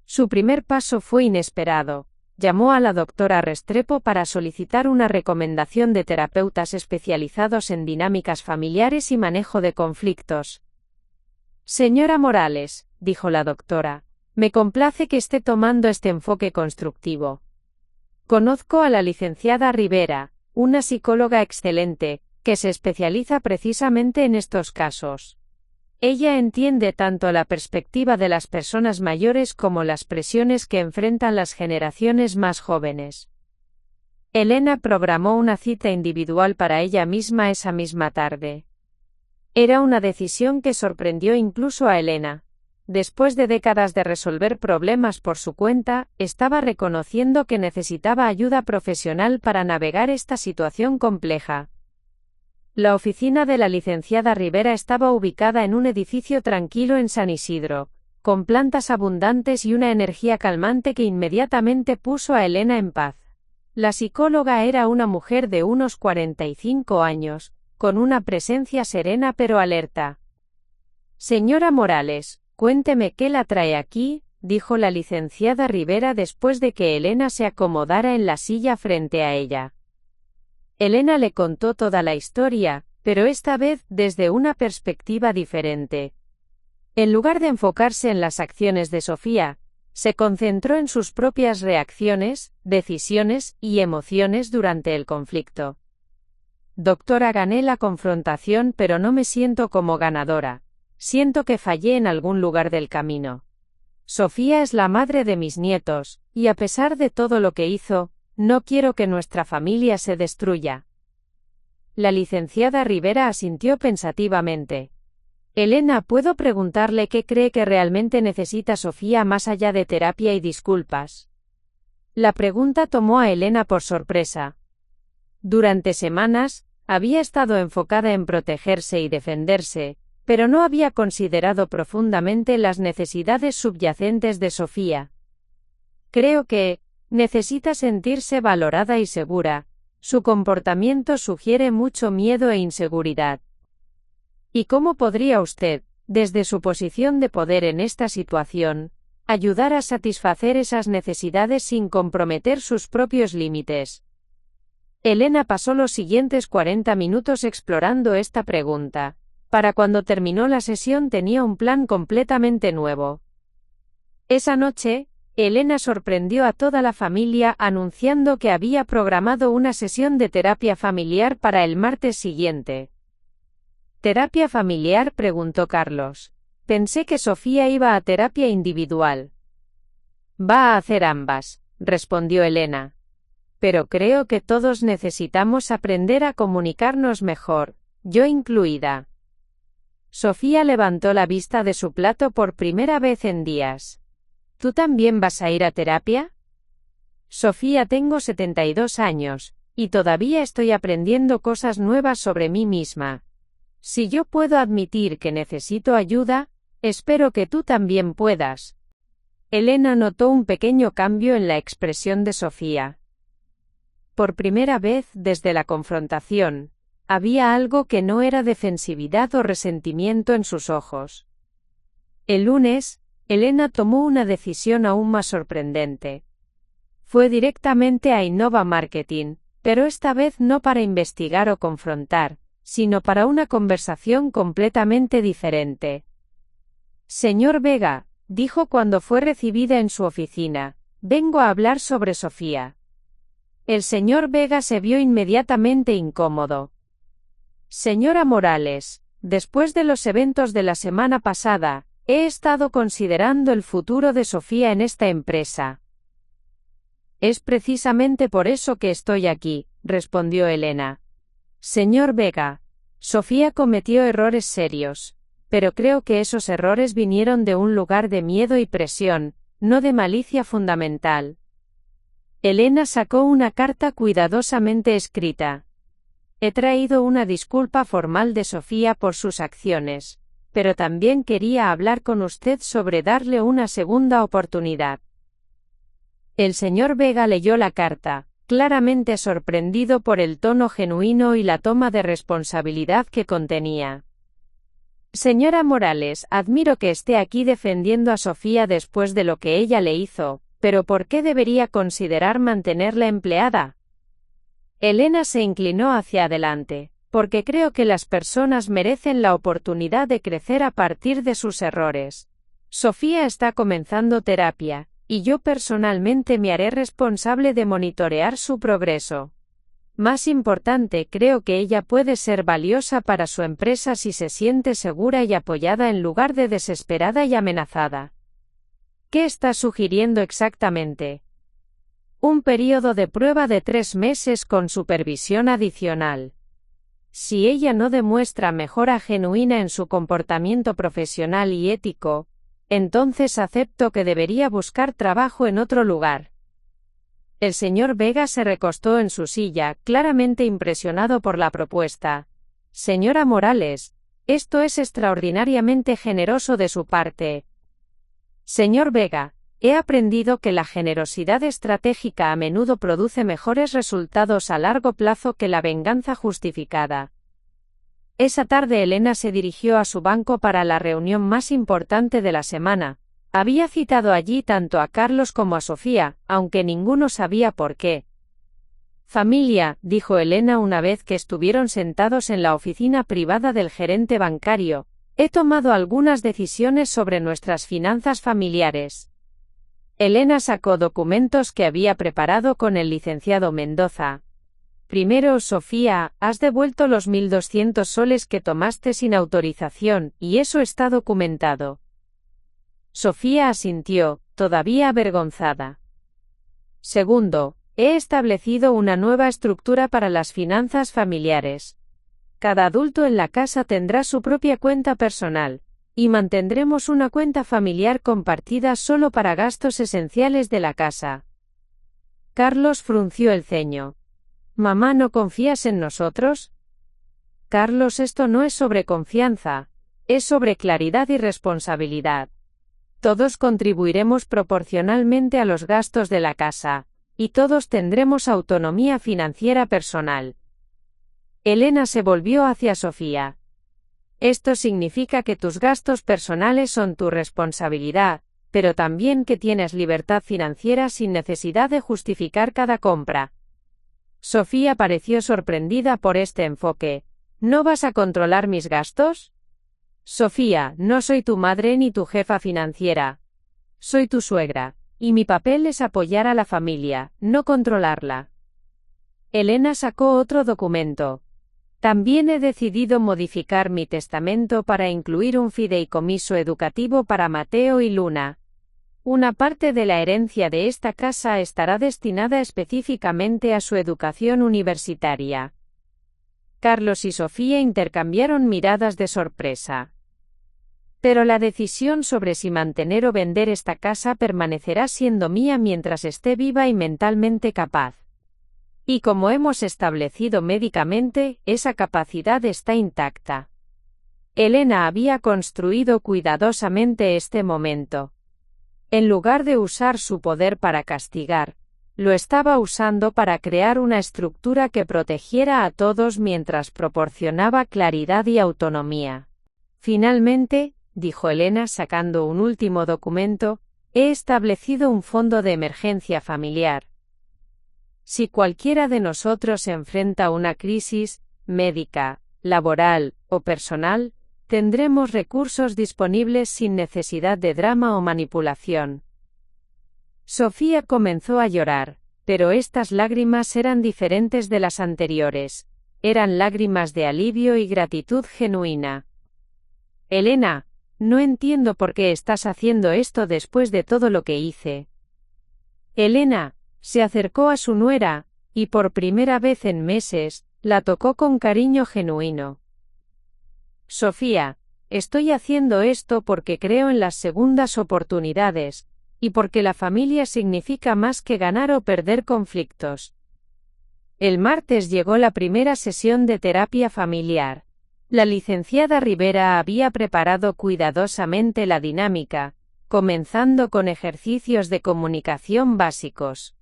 Su primer paso fue inesperado. Llamó a la doctora Restrepo para solicitar una recomendación de terapeutas especializados en dinámicas familiares y manejo de conflictos. Señora Morales, dijo la doctora, me complace que esté tomando este enfoque constructivo. Conozco a la licenciada Rivera, una psicóloga excelente, que se especializa precisamente en estos casos. Ella entiende tanto la perspectiva de las personas mayores como las presiones que enfrentan las generaciones más jóvenes. Elena programó una cita individual para ella misma esa misma tarde. Era una decisión que sorprendió incluso a Elena. Después de décadas de resolver problemas por su cuenta, estaba reconociendo que necesitaba ayuda profesional para navegar esta situación compleja. La oficina de la licenciada Rivera estaba ubicada en un edificio tranquilo en San Isidro, con plantas abundantes y una energía calmante que inmediatamente puso a Elena en paz. La psicóloga era una mujer de unos 45 años, con una presencia serena pero alerta. Señora Morales, cuénteme qué la trae aquí, dijo la licenciada Rivera después de que Elena se acomodara en la silla frente a ella. Elena le contó toda la historia, pero esta vez desde una perspectiva diferente. En lugar de enfocarse en las acciones de Sofía, se concentró en sus propias reacciones, decisiones y emociones durante el conflicto. Doctora, gané la confrontación, pero no me siento como ganadora. Siento que fallé en algún lugar del camino. Sofía es la madre de mis nietos, y a pesar de todo lo que hizo, no quiero que nuestra familia se destruya. La licenciada Rivera asintió pensativamente. Elena, ¿puedo preguntarle qué cree que realmente necesita Sofía más allá de terapia y disculpas? La pregunta tomó a Elena por sorpresa. Durante semanas, había estado enfocada en protegerse y defenderse, pero no había considerado profundamente las necesidades subyacentes de Sofía. Creo que necesita sentirse valorada y segura. Su comportamiento sugiere mucho miedo e inseguridad. ¿Y cómo podría usted, desde su posición de poder en esta situación, ayudar a satisfacer esas necesidades sin comprometer sus propios límites? Elena pasó los siguientes 40 minutos explorando esta pregunta. Para cuando terminó la sesión tenía un plan completamente nuevo. Esa noche, Elena sorprendió a toda la familia anunciando que había programado una sesión de terapia familiar para el martes siguiente. ¿Terapia familiar?, preguntó Carlos. Pensé que Sofía iba a terapia individual. Va a hacer ambas, respondió Elena. Pero creo que todos necesitamos aprender a comunicarnos mejor, yo incluida. Sofía levantó la vista de su plato por primera vez en días. ¿Tú también vas a ir a terapia? Sofía, tengo 72 años, y todavía estoy aprendiendo cosas nuevas sobre mí misma. Si yo puedo admitir que necesito ayuda, espero que tú también puedas. Elena notó un pequeño cambio en la expresión de Sofía. Por primera vez desde la confrontación, había algo que no era defensividad o resentimiento en sus ojos. El lunes, Elena tomó una decisión aún más sorprendente. Fue directamente a Innova Marketing, pero esta vez no para investigar o confrontar, sino para una conversación completamente diferente. Señor Vega, dijo cuando fue recibida en su oficina, vengo a hablar sobre Sofía. El señor Vega se vio inmediatamente incómodo. Señora Morales, después de los eventos de la semana pasada, he estado considerando el futuro de Sofía en esta empresa. Es precisamente por eso que estoy aquí, respondió Elena. Señor Vega, Sofía cometió errores serios, pero creo que esos errores vinieron de un lugar de miedo y presión, no de malicia fundamental. Elena sacó una carta cuidadosamente escrita. He traído una disculpa formal de Sofía por sus acciones, pero también quería hablar con usted sobre darle una segunda oportunidad. El señor Vega leyó la carta, claramente sorprendido por el tono genuino y la toma de responsabilidad que contenía. Señora Morales, admiro que esté aquí defendiendo a Sofía después de lo que ella le hizo, pero ¿por qué debería considerar mantenerla empleada? Elena se inclinó hacia adelante, porque creo que las personas merecen la oportunidad de crecer a partir de sus errores. Sofía está comenzando terapia, y yo personalmente me haré responsable de monitorear su progreso. Más importante, creo que ella puede ser valiosa para su empresa si se siente segura y apoyada en lugar de desesperada y amenazada. ¿Qué está sugiriendo exactamente? Un período de prueba de 3 meses con supervisión adicional. Si ella no demuestra mejora genuina en su comportamiento profesional y ético, entonces acepto que debería buscar trabajo en otro lugar. El señor Vega se recostó en su silla, claramente impresionado por la propuesta. Señora Morales, esto es extraordinariamente generoso de su parte. Señor Vega, he aprendido que la generosidad estratégica a menudo produce mejores resultados a largo plazo que la venganza justificada. Esa tarde Elena se dirigió a su banco para la reunión más importante de la semana. Había citado allí tanto a Carlos como a Sofía, aunque ninguno sabía por qué. Familia, dijo Elena una vez que estuvieron sentados en la oficina privada del gerente bancario, he tomado algunas decisiones sobre nuestras finanzas familiares. Elena sacó documentos que había preparado con el licenciado Mendoza. Primero, Sofía, has devuelto los 1.200 soles que tomaste sin autorización, y eso está documentado. Sofía asintió, todavía avergonzada. Segundo, he establecido una nueva estructura para las finanzas familiares. Cada adulto en la casa tendrá su propia cuenta personal, y mantendremos una cuenta familiar compartida solo para gastos esenciales de la casa. Carlos frunció el ceño. ¿Mamá, no confías en nosotros? Carlos, esto no es sobre confianza, es sobre claridad y responsabilidad. Todos contribuiremos proporcionalmente a los gastos de la casa, y todos tendremos autonomía financiera personal. Elena se volvió hacia Sofía. Esto significa que tus gastos personales son tu responsabilidad, pero también que tienes libertad financiera sin necesidad de justificar cada compra. Sofía pareció sorprendida por este enfoque. ¿No vas a controlar mis gastos? Sofía, no soy tu madre ni tu jefa financiera. Soy tu suegra, y mi papel es apoyar a la familia, no controlarla. Elena sacó otro documento. También he decidido modificar mi testamento para incluir un fideicomiso educativo para Mateo y Luna. Una parte de la herencia de esta casa estará destinada específicamente a su educación universitaria. Carlos y Sofía intercambiaron miradas de sorpresa. Pero la decisión sobre si mantener o vender esta casa permanecerá siendo mía mientras esté viva y mentalmente capaz. Y como hemos establecido médicamente, esa capacidad está intacta. Elena había construido cuidadosamente este momento. En lugar de usar su poder para castigar, lo estaba usando para crear una estructura que protegiera a todos mientras proporcionaba claridad y autonomía. Finalmente, dijo Elena sacando un último documento, he establecido un fondo de emergencia familiar. Si cualquiera de nosotros enfrenta una crisis, médica, laboral o personal, tendremos recursos disponibles sin necesidad de drama o manipulación. Sofía comenzó a llorar, pero estas lágrimas eran diferentes de las anteriores. Eran lágrimas de alivio y gratitud genuina. Elena, no entiendo por qué estás haciendo esto después de todo lo que hice. Elena se acercó a su nuera, y por primera vez en meses, la tocó con cariño genuino. Sofía, estoy haciendo esto porque creo en las segundas oportunidades, y porque la familia significa más que ganar o perder conflictos. El martes llegó la primera sesión de terapia familiar. La licenciada Rivera había preparado cuidadosamente la dinámica, comenzando con ejercicios de comunicación básicos.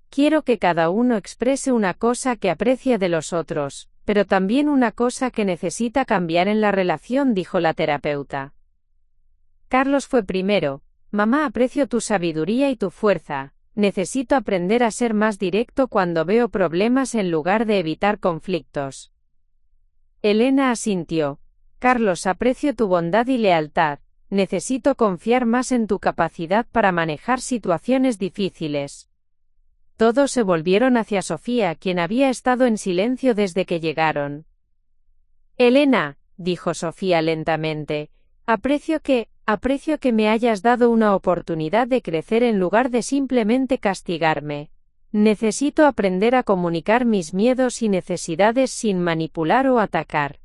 Quiero que cada uno exprese una cosa que aprecia de los otros, pero también una cosa que necesita cambiar en la relación, dijo la terapeuta. Carlos fue primero. Mamá, aprecio tu sabiduría y tu fuerza. Necesito aprender a ser más directo cuando veo problemas en lugar de evitar conflictos. Elena asintió. Carlos, aprecio tu bondad y lealtad. Necesito confiar más en tu capacidad para manejar situaciones difíciles. Todos se volvieron hacia Sofía, quien había estado en silencio desde que llegaron. Elena, dijo Sofía lentamente, aprecio que me hayas dado una oportunidad de crecer en lugar de simplemente castigarme. Necesito aprender a comunicar mis miedos y necesidades sin manipular o atacar.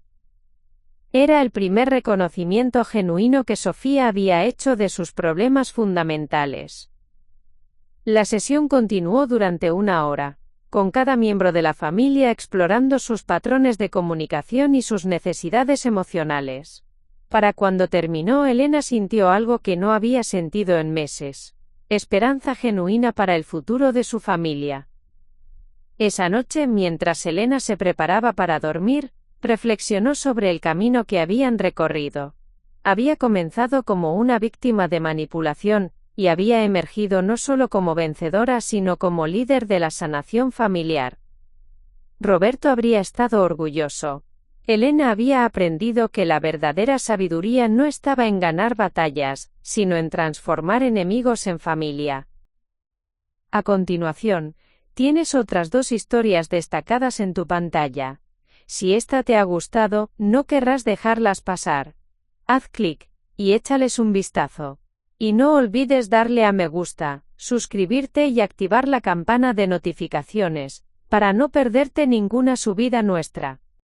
Era el primer reconocimiento genuino que Sofía había hecho de sus problemas fundamentales. La sesión continuó durante 1 hora, con cada miembro de la familia explorando sus patrones de comunicación y sus necesidades emocionales. Para cuando terminó, Elena sintió algo que no había sentido en meses: esperanza genuina para el futuro de su familia. Esa noche, mientras Elena se preparaba para dormir, reflexionó sobre el camino que habían recorrido. Había comenzado como una víctima de manipulación, y había emergido no solo como vencedora sino como líder de la sanación familiar. Roberto habría estado orgulloso. Elena había aprendido que la verdadera sabiduría no estaba en ganar batallas, sino en transformar enemigos en familia. A continuación, tienes otras 2 historias destacadas en tu pantalla. Si esta te ha gustado, no querrás dejarlas pasar. Haz clic y échales un vistazo. Y no olvides darle a me gusta, suscribirte y activar la campana de notificaciones, para no perderte ninguna subida nuestra.